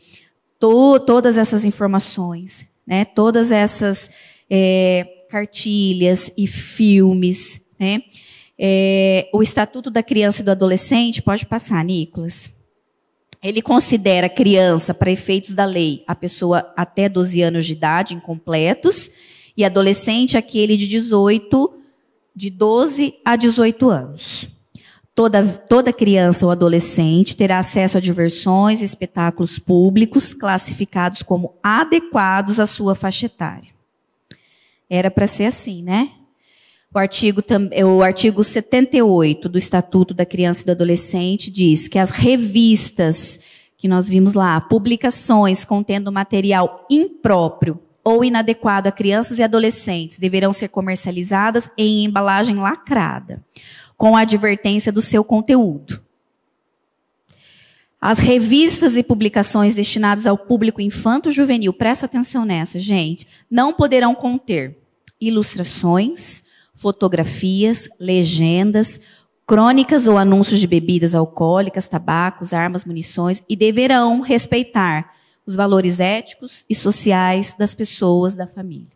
todas essas informações, né, todas essas cartilhas e filmes. Né. O Estatuto da Criança e do Adolescente, pode passar, Nicolas. Ele considera criança, para efeitos da lei, a pessoa até 12 anos de idade, incompletos, e adolescente, aquele de 12 a 18 anos. Toda criança ou adolescente terá acesso a diversões e espetáculos públicos classificados como adequados à sua faixa etária. Era para ser assim, né? O artigo 78 do Estatuto da Criança e do Adolescente diz que as revistas, que nós vimos lá, publicações contendo material impróprio ou inadequado a crianças e adolescentes deverão ser comercializadas em embalagem lacrada, com a advertência do seu conteúdo. As revistas e publicações destinadas ao público infanto-juvenil, presta atenção nessa, gente, não poderão conter ilustrações, fotografias, legendas, crônicas ou anúncios de bebidas alcoólicas, tabacos, armas, munições, e deverão respeitar os valores éticos e sociais das pessoas da família.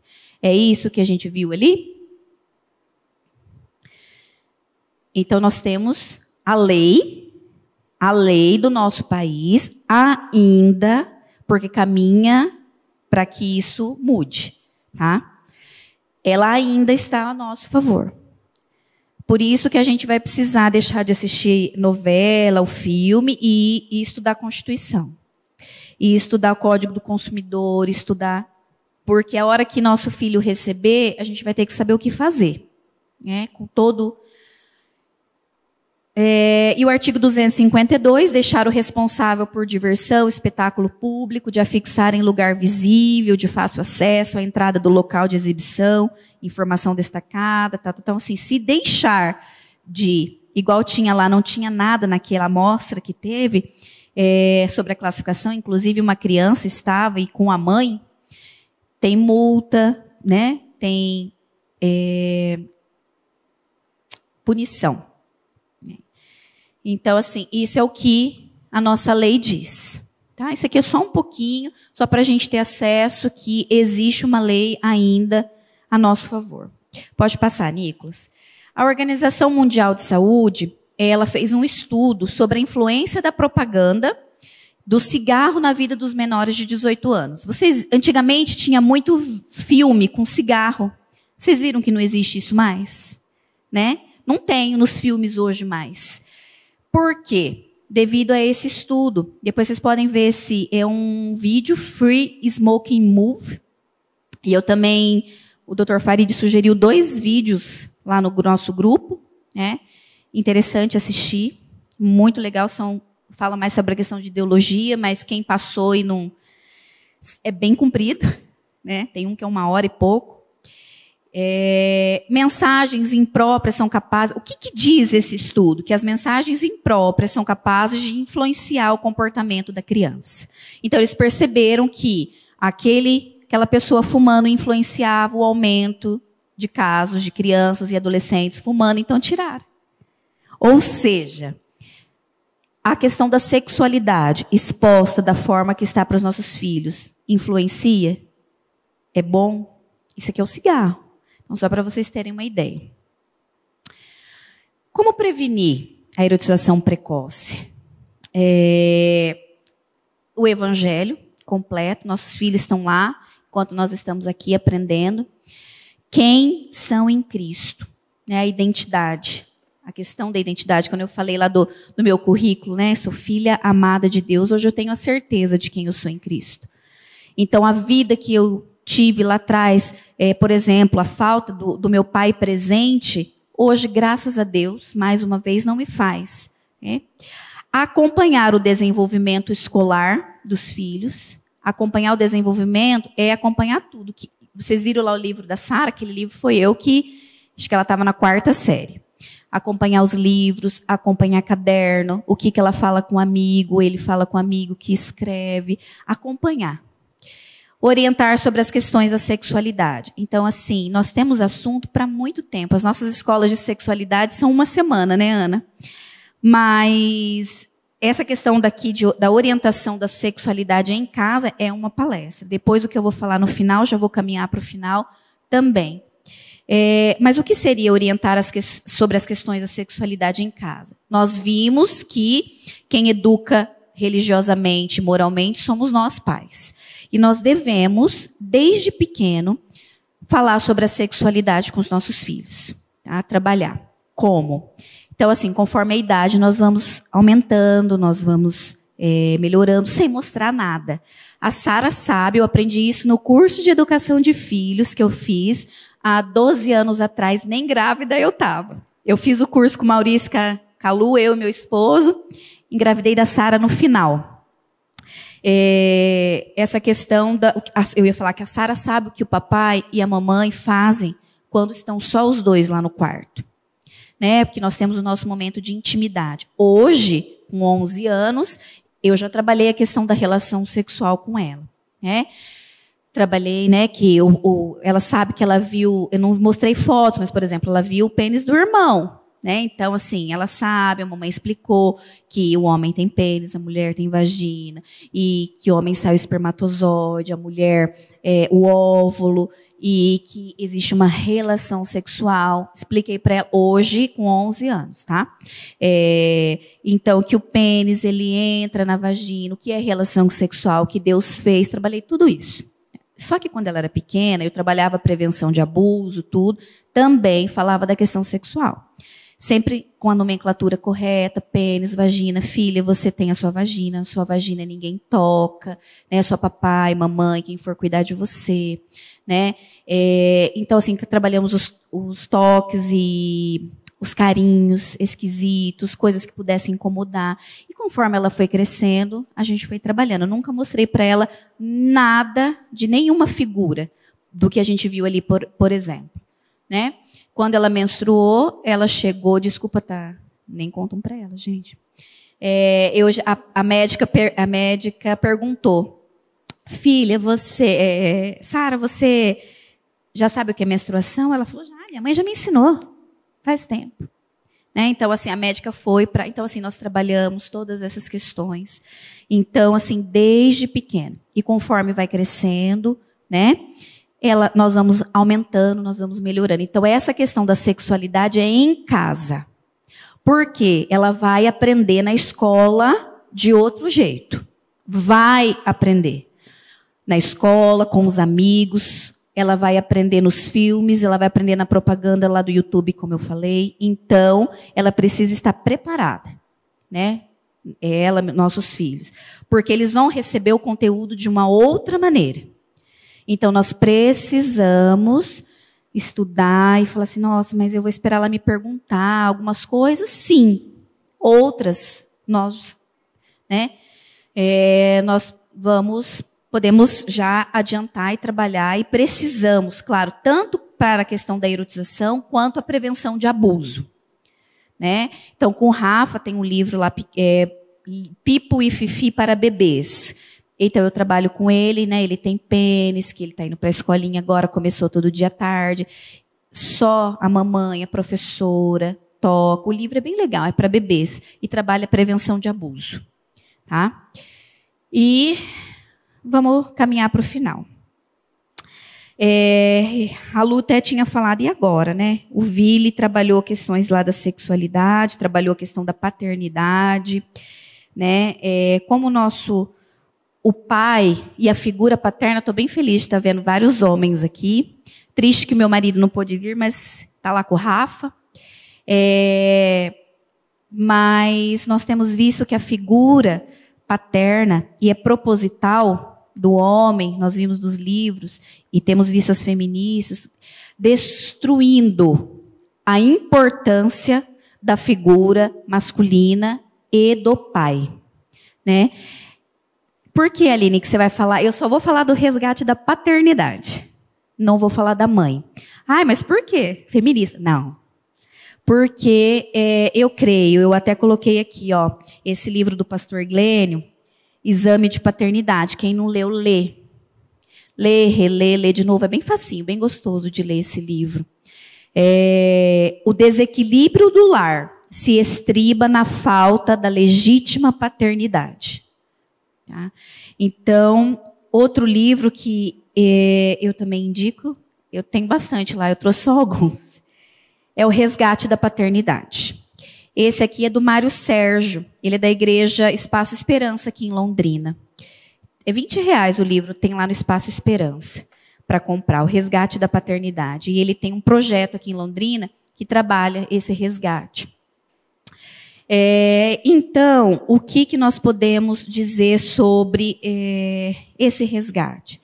É isso que a gente viu ali? Então, nós temos a lei do nosso país ainda, porque caminha para que isso mude, tá? Ela ainda está a nosso favor. Por isso que a gente vai precisar deixar de assistir novela, o filme e estudar a Constituição. E estudar o Código do Consumidor, estudar... Porque a hora que nosso filho receber, a gente vai ter que saber o que fazer, né? Com todo... E o artigo 252, deixar o responsável por diversão, espetáculo público, de afixar em lugar visível, de fácil acesso, a entrada do local de exibição, informação destacada, tá. Então, assim, se deixar de, igual tinha lá, não tinha nada naquela amostra que teve, sobre a classificação, inclusive uma criança estava e com a mãe, tem multa, né? Tem punição. Então, assim, isso é o que a nossa lei diz. Tá? Isso aqui é só um pouquinho, só para a gente ter acesso que existe uma lei ainda a nosso favor. Pode passar, Nicolas. A Organização Mundial de Saúde, ela fez um estudo sobre a influência da propaganda do cigarro na vida dos menores de 18 anos. Vocês, antigamente, tinha muito filme com cigarro. Vocês viram que não existe isso mais? Né? Não tem nos filmes hoje mais. Por quê? Devido a esse estudo. Depois vocês podem ver se é um vídeo, Free Smoking Move. E eu também, o Dr. Farid sugeriu 2 vídeos lá no nosso grupo. Né? Interessante assistir. Muito legal. Fala mais sobre a questão de ideologia, mas quem passou e não... É bem comprido. Né? Tem um que é 1 hora e pouco. Mensagens impróprias são capazes... O que diz esse estudo? Que as mensagens impróprias são capazes de influenciar o comportamento da criança. Então, eles perceberam que aquela pessoa fumando influenciava o aumento de casos de crianças e adolescentes fumando, então tiraram. Ou seja, a questão da sexualidade exposta da forma que está para os nossos filhos influencia? É bom? Isso aqui é o cigarro. Então, só para vocês terem uma ideia. Como prevenir a erotização precoce? O evangelho completo, nossos filhos estão lá, enquanto nós estamos aqui aprendendo. Quem são em Cristo? Né? A identidade. A questão da identidade, quando eu falei lá do meu currículo, né? Sou filha amada de Deus, hoje eu tenho a certeza de quem eu sou em Cristo. Então, a vida que eu tive lá atrás, por exemplo, a falta do meu pai presente, hoje, graças a Deus, mais uma vez, não me faz. Né? Acompanhar o desenvolvimento escolar dos filhos. Acompanhar o desenvolvimento é acompanhar tudo. Vocês viram lá o livro da Sara? Aquele livro foi eu que... Acho que ela estava na 4ª série. Acompanhar os livros, acompanhar caderno, o que ela fala com o amigo, ele fala com o amigo que escreve. Acompanhar. Orientar sobre as questões da sexualidade. Então, assim, nós temos assunto para muito tempo. As nossas escolas de sexualidade são 1 semana, né, Ana? Mas essa questão daqui da orientação da sexualidade em casa é uma palestra. Depois, o que eu vou falar no final, já vou caminhar para o final também. Mas o que seria orientar sobre as questões da sexualidade em casa? Nós vimos que quem educa religiosamente, moralmente, somos nós pais. E nós devemos, desde pequeno, falar sobre a sexualidade com os nossos filhos. Tá? Trabalhar. Como? Então, assim, conforme a idade, nós vamos aumentando, nós vamos melhorando, sem mostrar nada. A Sara sabe, eu aprendi isso no curso de educação de filhos que eu fiz há 12 anos atrás, nem grávida eu estava. Eu fiz o curso com o Maurício Calu, eu e meu esposo, engravidei da Sara no final. Essa questão eu ia falar que a Sara sabe o que o papai e a mamãe fazem quando estão só os dois lá no quarto, né? Porque nós temos o nosso momento de intimidade. Hoje, com 11 anos, eu já trabalhei a questão da relação sexual com ela, né? Trabalhei, né, que ela sabe que ela viu, eu não mostrei fotos, mas, por exemplo, ela viu o pênis do irmão, né? Então, assim, ela sabe, a mamãe explicou que o homem tem pênis, a mulher tem vagina, e que o homem sai o espermatozoide, a mulher o óvulo, e que existe uma relação sexual. Expliquei para ela hoje, com 11 anos, tá? Então, que o pênis, ele entra na vagina, o que é relação sexual, que Deus fez, trabalhei tudo isso. Só que quando ela era pequena, eu trabalhava prevenção de abuso, tudo, também falava da questão sexual. Sempre com a nomenclatura correta, pênis, vagina, filha, você tem a sua vagina ninguém toca, né? Só papai, mamãe, quem for cuidar de você, né? Então, assim, trabalhamos os toques e os carinhos esquisitos, coisas que pudessem incomodar. E conforme ela foi crescendo, a gente foi trabalhando. Eu nunca mostrei para ela nada de nenhuma figura do que a gente viu ali, por exemplo, né? Quando ela menstruou, ela chegou, desculpa, tá? Nem contam para ela, gente. A médica perguntou, filha, Sara, você já sabe o que é menstruação? Ela falou, já, minha mãe já me ensinou, faz tempo. Né? Então, assim, a médica foi para... Então, assim, nós trabalhamos todas essas questões. Então, assim, desde pequeno. E conforme vai crescendo, né? Nós vamos aumentando, nós vamos melhorando. Então, essa questão da sexualidade é em casa. Porque ela vai aprender na escola de outro jeito. Vai aprender. Na escola, com os amigos, ela vai aprender nos filmes, ela vai aprender na propaganda lá do YouTube, como eu falei. Então, ela precisa estar preparada, né? Ela, nossos filhos. Porque eles vão receber o conteúdo de uma outra maneira. Então, nós precisamos estudar e falar assim, nossa, mas eu vou esperar ela me perguntar algumas coisas? Sim. Outras, nós podemos já adiantar e trabalhar e precisamos, claro, tanto para a questão da erotização quanto a prevenção de abuso. Né? Então, com o Rafa, tem um livro lá, Pipo e Fifi para bebês. Então, eu trabalho com ele, né? Ele tem pênis, que ele está indo para a escolinha agora, começou todo dia à tarde. Só a mamãe, a professora, toca. O livro é bem legal, é para bebês. E trabalha prevenção de abuso. Tá? E vamos caminhar para o final. A Lu até tinha falado, e agora, né? O Vili trabalhou questões lá da sexualidade, trabalhou a questão da paternidade, né? Como o pai e a figura paterna, estou bem feliz de estar vendo vários homens aqui. Triste que meu marido não pôde vir, mas está lá com o Rafa. Mas nós temos visto que a figura paterna, e é proposital do homem, nós vimos nos livros, e temos visto as feministas, destruindo a importância da figura masculina e do pai. Né? Por que, Aline, que você vai falar? Eu só vou falar do resgate da paternidade. Não vou falar da mãe. Mas por quê? Feminista? Não. Porque eu creio, eu até coloquei aqui, esse livro do pastor Glênio, Exame de Paternidade. Quem não leu, lê. Lê, relê, lê de novo. É bem facinho, bem gostoso de ler esse livro. O desequilíbrio do lar se estriba na falta da legítima paternidade. Tá? Então, outro livro que eu também indico, eu tenho bastante lá, eu trouxe só alguns, é O Resgate da Paternidade. Esse aqui é do Mário Sérgio, ele é da Igreja Espaço Esperança, aqui em Londrina. É R$20 o livro, tem lá no Espaço Esperança, para comprar, O Resgate da Paternidade. E ele tem um projeto aqui em Londrina que trabalha esse resgate. Então, o que nós podemos dizer sobre esse resgate?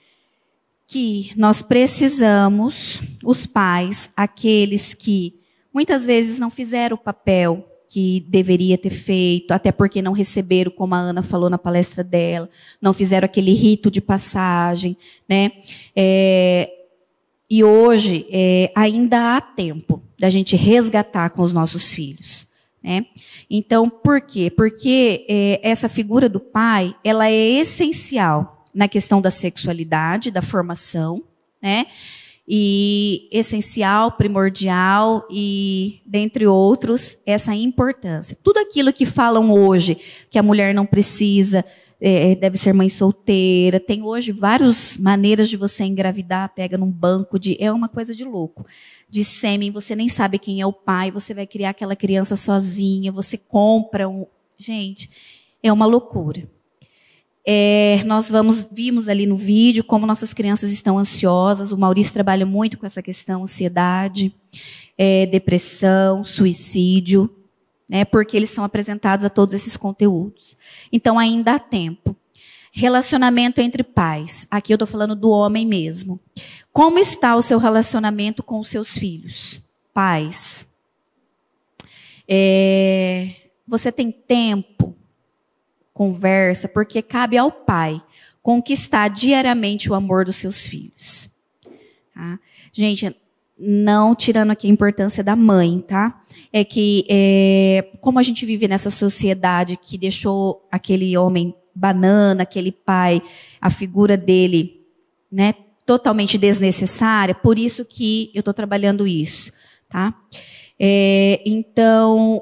Que nós precisamos, os pais, aqueles que muitas vezes não fizeram o papel que deveria ter feito, até porque não receberam, como a Ana falou na palestra dela, não fizeram aquele rito de passagem, né? E hoje ainda há tempo da gente resgatar com os nossos filhos, né? Então, por quê? Porque essa figura do pai, ela é essencial na questão da sexualidade, da formação, né? E essencial, primordial e, dentre outros, essa importância. Tudo aquilo que falam hoje, que a mulher não precisa, deve ser mãe solteira, tem hoje várias maneiras de você engravidar, pega num banco é uma coisa de louco. De sêmen, você nem sabe quem é o pai, você vai criar aquela criança sozinha, você compra Gente, é uma loucura. Nós vimos ali no vídeo como nossas crianças estão ansiosas. O Maurício trabalha muito com essa questão, ansiedade, depressão, suicídio, né, porque eles são apresentados a todos esses conteúdos. Então, ainda há tempo. Relacionamento entre pais. Aqui eu estou falando do homem mesmo. Como está o seu relacionamento com os seus filhos? Pais. Você tem tempo? Conversa, porque cabe ao pai conquistar diariamente o amor dos seus filhos. Tá? Gente, não tirando aqui a importância da mãe, tá? É que, como a gente vive nessa sociedade que deixou aquele homem banana, aquele pai, a figura dele, né, totalmente desnecessária, por isso que eu estou trabalhando isso, tá? Então,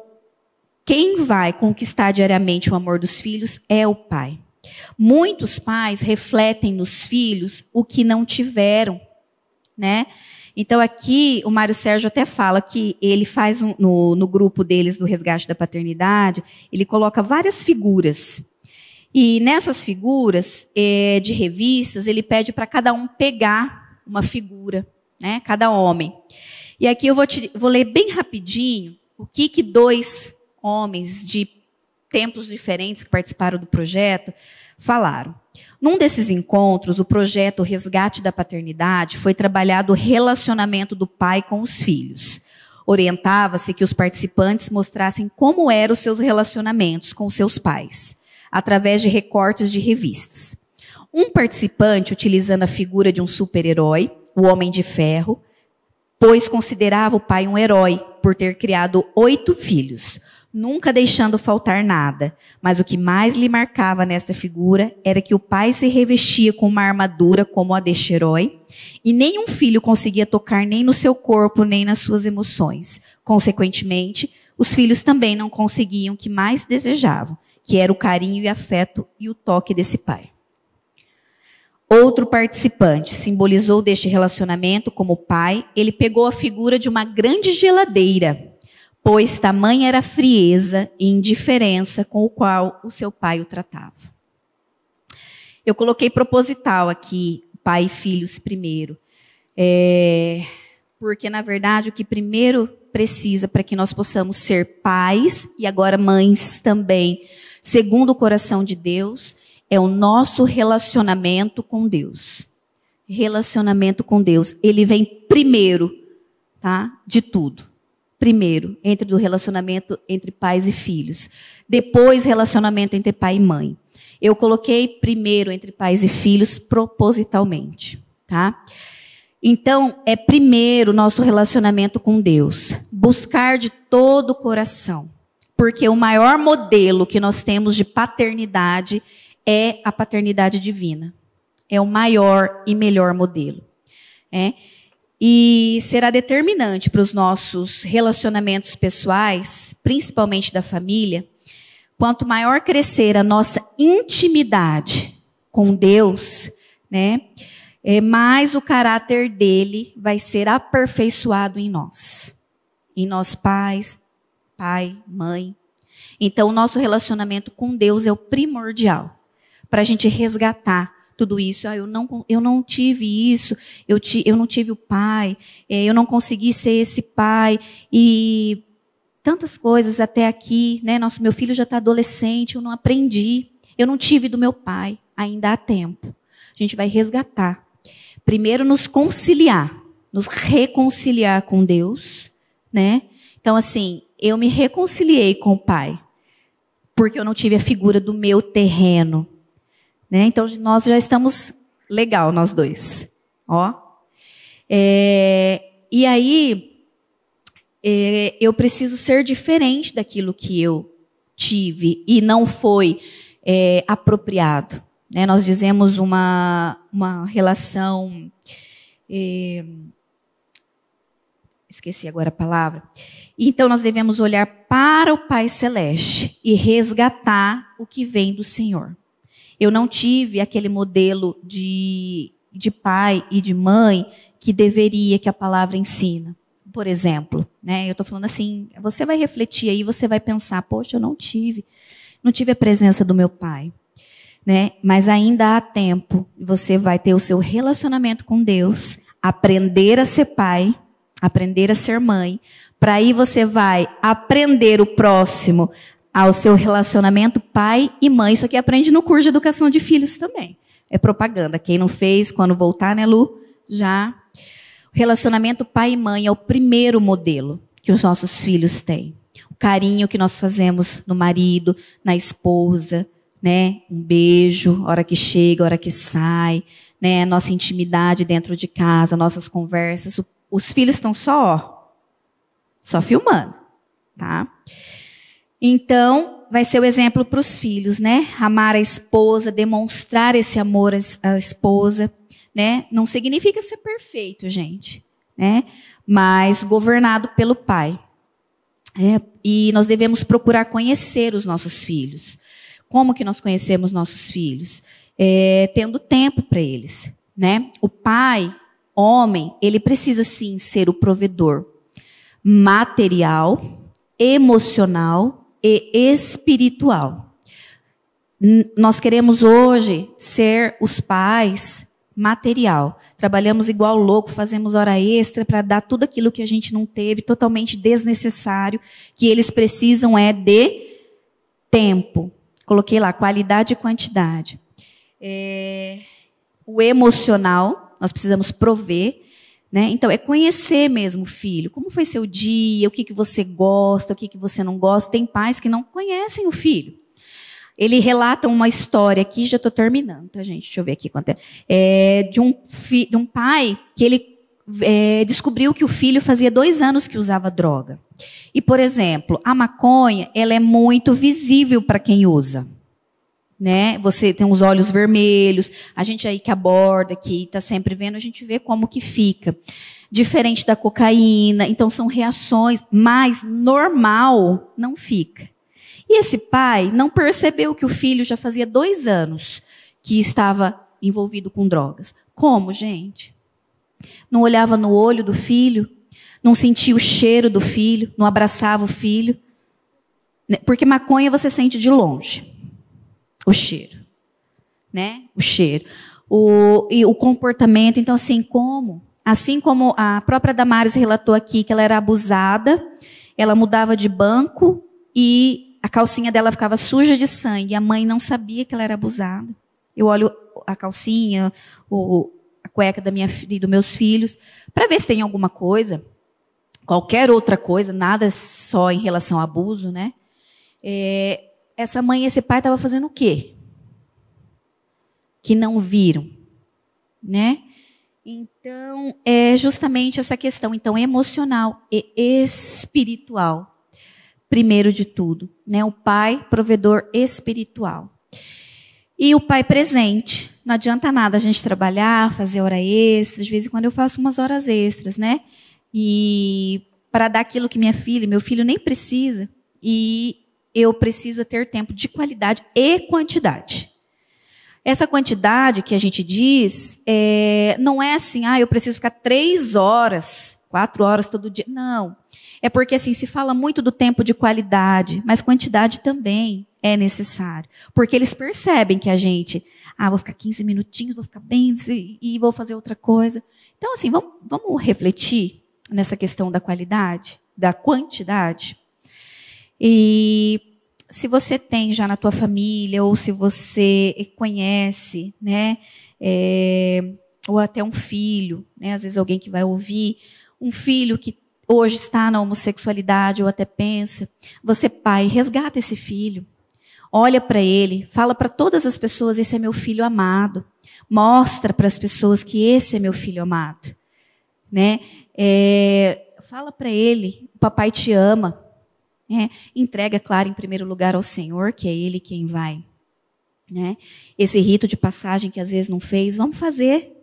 quem vai conquistar diariamente o amor dos filhos é o pai. Muitos pais refletem nos filhos o que não tiveram, né? Então, aqui, o Mário Sérgio até fala que ele faz, no grupo deles, do Resgate da Paternidade, ele coloca várias figuras. E nessas figuras de revistas, ele pede para cada um pegar uma figura, né? Cada homem. E aqui eu vou ler bem rapidinho o que dois homens de tempos diferentes que participaram do projeto falaram. Num desses encontros, o projeto Resgate da Paternidade foi trabalhado o relacionamento do pai com os filhos. Orientava-se que os participantes mostrassem como eram os seus relacionamentos com seus pais, através de recortes de revistas. Um participante, utilizando a figura de um super-herói, o Homem de Ferro, pois considerava o pai um herói por ter criado 8 filhos, nunca deixando faltar nada. Mas o que mais lhe marcava nesta figura era que o pai se revestia com uma armadura como a deste herói, e nenhum filho conseguia tocar nem no seu corpo, nem nas suas emoções. Consequentemente, os filhos também não conseguiam o que mais desejavam, que era o carinho e afeto e o toque desse pai. Outro participante simbolizou deste relacionamento como pai. Ele pegou a figura de uma grande geladeira, pois tamanha era a frieza e indiferença com o qual o seu pai o tratava. Eu coloquei proposital aqui, pai e filhos primeiro, porque, na verdade, o que primeiro precisa para que nós possamos ser pais, e agora mães também, segundo o coração de Deus, é o nosso relacionamento com Deus. Relacionamento com Deus. Ele vem primeiro, tá? De tudo. Primeiro, do relacionamento entre pais e filhos. Depois, relacionamento entre pai e mãe. Eu coloquei primeiro entre pais e filhos propositalmente, tá? Então, é primeiro o nosso relacionamento com Deus. Buscar de todo o coração. Porque o maior modelo que nós temos de paternidade é a paternidade divina. É o maior e melhor modelo. E será determinante para os nossos relacionamentos pessoais, principalmente da família, quanto maior crescer a nossa intimidade com Deus, né, mais o caráter dele vai ser aperfeiçoado em nós. Em nós pais, pai, mãe. Então, o nosso relacionamento com Deus é o primordial para a gente resgatar tudo isso. Eu não tive isso, eu não tive o pai, eu não consegui ser esse pai, e tantas coisas até aqui, né? Meu filho já está adolescente, eu não aprendi, eu não tive do meu pai. Ainda há tempo. A gente vai resgatar. Primeiro, nos conciliar, nos reconciliar com Deus, né? Então, assim, eu me reconciliei com o pai, porque eu não tive a figura do meu terreno, né? Então, nós já estamos legal, nós dois. Ó. E aí, eu preciso ser diferente daquilo que eu tive e não foi apropriado. Né? Nós dizemos uma relação... esqueci agora a palavra. Então, nós devemos olhar para o Pai Celeste e resgatar o que vem do Senhor. Eu não tive aquele modelo de pai e de mãe que deveria, que a palavra ensina. Por exemplo, né? Eu estou falando assim, você vai refletir aí, você vai pensar, poxa, eu não tive a presença do meu pai. Né? Mas ainda há tempo, você vai ter o seu relacionamento com Deus, aprender a ser pai, aprender a ser mãe, para aí você vai aprender o próximo ao seu relacionamento pai e mãe. Isso aqui aprende no curso de educação de filhos também. É propaganda. Quem não fez, quando voltar, né, Lu? Já. O relacionamento pai e mãe é o primeiro modelo que os nossos filhos têm. O carinho que nós fazemos no marido, na esposa, né? Um beijo, hora que chega, hora que sai, né? Nossa intimidade dentro de casa, nossas conversas. Os filhos estão só filmando, tá? Então, vai ser o exemplo para os filhos, né? Amar a esposa, demonstrar esse amor à esposa, né? Não significa ser perfeito, gente, né? Mas governado pelo pai. E nós devemos procurar conhecer os nossos filhos. Como que nós conhecemos nossos filhos? Tendo tempo para eles, né? O pai, homem, ele precisa sim ser o provedor material, emocional e espiritual. Nós queremos hoje ser os pais material. Trabalhamos igual louco, fazemos hora extra para dar tudo aquilo que a gente não teve, totalmente desnecessário, que eles precisam de tempo. Coloquei lá, qualidade e quantidade. O emocional, nós precisamos prover, né? Então, é conhecer mesmo o filho. Como foi seu dia, o que você gosta, o que você não gosta. Tem pais que não conhecem o filho. Ele relata uma história aqui, já estou terminando, tá, gente? Deixa eu ver aqui quanto de um pai que ele descobriu que o filho fazia 2 anos que usava droga. E, por exemplo, a maconha, ela é muito visível para quem usa. Né? Você tem os olhos vermelhos, a gente aí que aborda, que está sempre vendo, a gente vê como que fica. Diferente da cocaína, então são reações, mas normal não fica. E esse pai não percebeu que o filho já fazia 2 anos que estava envolvido com drogas. Como, gente? Não olhava no olho do filho, não sentia o cheiro do filho, não abraçava o filho. Porque maconha você sente de longe. O cheiro, né? O cheiro. E o comportamento, então, assim como a própria Damares relatou aqui, que ela era abusada, ela mudava de banco e a calcinha dela ficava suja de sangue. A mãe não sabia que ela era abusada. Eu olho a calcinha, a cueca da minha filha e dos meus filhos, para ver se tem alguma coisa, qualquer outra coisa, nada só em relação ao abuso, né? Essa mãe e esse pai estavam fazendo o quê? Que não viram, né? Então, é justamente essa questão, então, emocional e espiritual, primeiro de tudo, né? O pai, provedor espiritual. E o pai presente. Não adianta nada a gente trabalhar, fazer hora extra, de vez em quando eu faço umas horas extras, né? E para dar aquilo que minha filha, meu filho nem precisa, e eu preciso ter tempo de qualidade e quantidade. Essa quantidade que a gente diz, não é assim, eu preciso ficar 3 horas, 4 horas todo dia. Não. É porque assim, se fala muito do tempo de qualidade, mas quantidade também é necessário. Porque eles percebem que a gente, vou ficar 15 minutinhos, vou ficar bem e vou fazer outra coisa. Então, assim, vamos refletir nessa questão da qualidade, da quantidade. E se você tem já na tua família, ou se você conhece, né, ou até um filho, né, às vezes alguém que vai ouvir, um filho que hoje está na homossexualidade ou até pensa, você, pai, resgata esse filho. Olha para ele, fala para todas as pessoas, esse é meu filho amado. Mostra para as pessoas que esse é meu filho amado. Né? Fala para ele, o papai te ama. Entrega, claro, em primeiro lugar ao Senhor, que é Ele quem vai. Né? Esse rito de passagem que às vezes não fez, vamos fazer.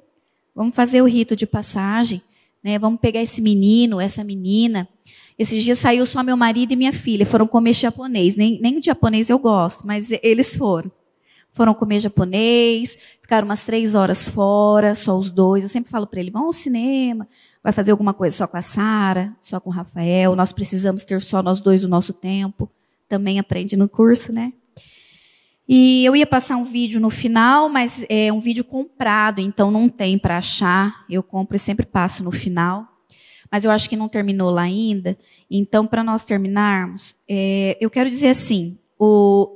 Vamos fazer o rito de passagem. Né? Vamos pegar esse menino, essa menina. Esses dias saiu só meu marido e minha filha, foram comer japonês. Nem o japonês eu gosto, mas eles foram. Foram comer japonês, ficaram umas 3 horas fora, só os dois. Eu sempre falo para ele, vão ao cinema, vai fazer alguma coisa só com a Sara, só com o Rafael. Nós precisamos ter só nós dois o nosso tempo. Também aprende no curso, né? E eu ia passar um vídeo no final, mas é um vídeo comprado, então não tem para achar. Eu compro e sempre passo no final. Mas eu acho que não terminou lá ainda. Então, para nós terminarmos, eu quero dizer assim, o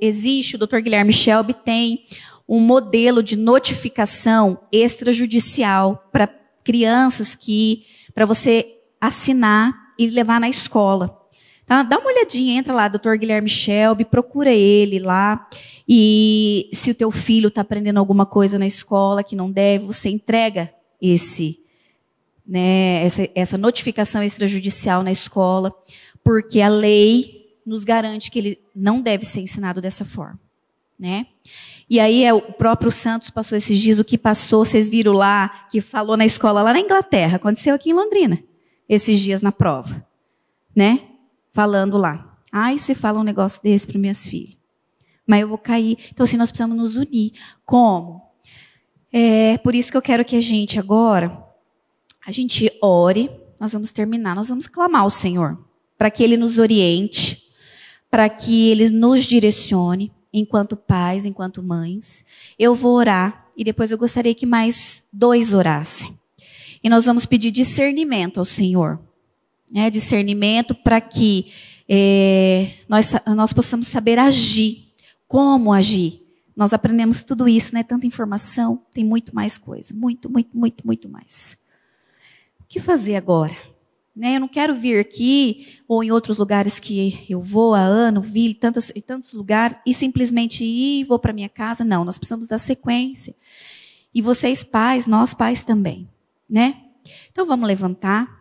Dr. Guilherme Shelby tem um modelo de notificação extrajudicial para crianças para você assinar e levar na escola. Tá? Dá uma olhadinha, entra lá, Dr. Guilherme Shelby, procura ele lá. E se o teu filho está aprendendo alguma coisa na escola que não deve, você entrega essa notificação extrajudicial na escola, porque a lei nos garante que ele não deve ser ensinado dessa forma. Né? E aí o próprio Santos passou esses dias, o que passou, vocês viram lá, que falou na escola lá na Inglaterra, aconteceu aqui em Londrina, esses dias na prova. Né? Falando lá. Ai, se fala um negócio desse para minhas filhas. Mas eu vou cair. Então, assim, nós precisamos nos unir. Como? Por isso que eu quero que a gente agora, a gente ore, nós vamos terminar, nós vamos clamar ao Senhor, para que Ele nos oriente, para que Ele nos direcione, enquanto pais, enquanto mães. Eu vou orar, e depois eu gostaria que mais 2 orassem. E nós vamos pedir discernimento ao Senhor. Discernimento para que nós possamos saber agir. Como agir? Nós aprendemos tudo isso, né? Tanta informação, tem muito mais coisa. Muito, muito, muito, muito mais. O que fazer agora? Né? Eu não quero vir aqui, ou em outros lugares que eu vou há ano, vi em tantos lugares, e simplesmente ir e vou para minha casa. Não, nós precisamos dar sequência. E vocês pais, nós pais também. Né? Então vamos levantar.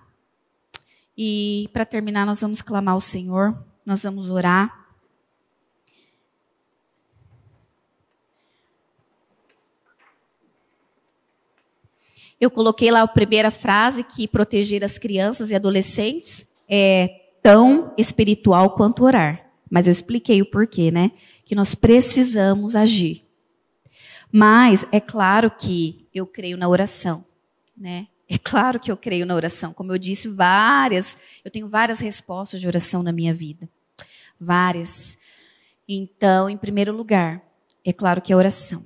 E para terminar, nós vamos clamar ao Senhor, nós vamos orar. Eu coloquei lá a primeira frase, que proteger as crianças e adolescentes é tão espiritual quanto orar. Mas eu expliquei o porquê, né? Que nós precisamos agir. Mas é claro que eu creio na oração, né? É claro que eu creio na oração. Como eu disse, eu tenho várias respostas de oração na minha vida. Várias. Então, em primeiro lugar, é claro que é oração.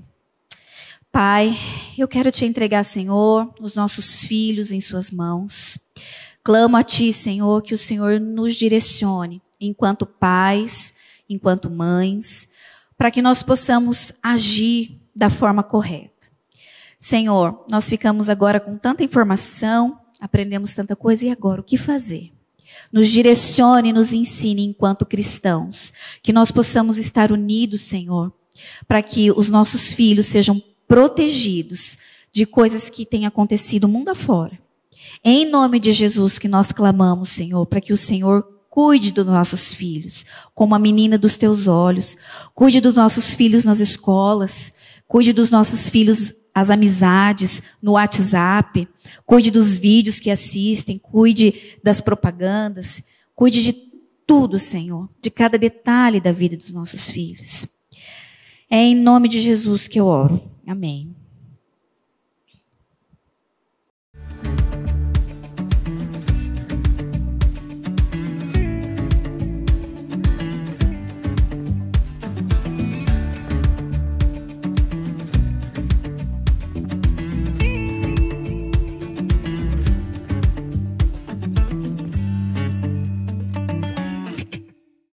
Pai, eu quero te entregar, Senhor, os nossos filhos em suas mãos. Clamo a ti, Senhor, que o Senhor nos direcione, enquanto pais, enquanto mães, para que nós possamos agir da forma correta. Senhor, nós ficamos agora com tanta informação, aprendemos tanta coisa, e agora o que fazer? Nos direcione, nos ensine enquanto cristãos, que nós possamos estar unidos, Senhor, para que os nossos filhos sejam protegidos de coisas que têm acontecido mundo afora. Em nome de Jesus que nós clamamos, Senhor, para que o Senhor cuide dos nossos filhos, como a menina dos teus olhos, cuide dos nossos filhos nas escolas, cuide dos nossos filhos as amizades no WhatsApp, cuide dos vídeos que assistem, cuide das propagandas, cuide de tudo, Senhor, de cada detalhe da vida dos nossos filhos. É em nome de Jesus que eu oro. Amém.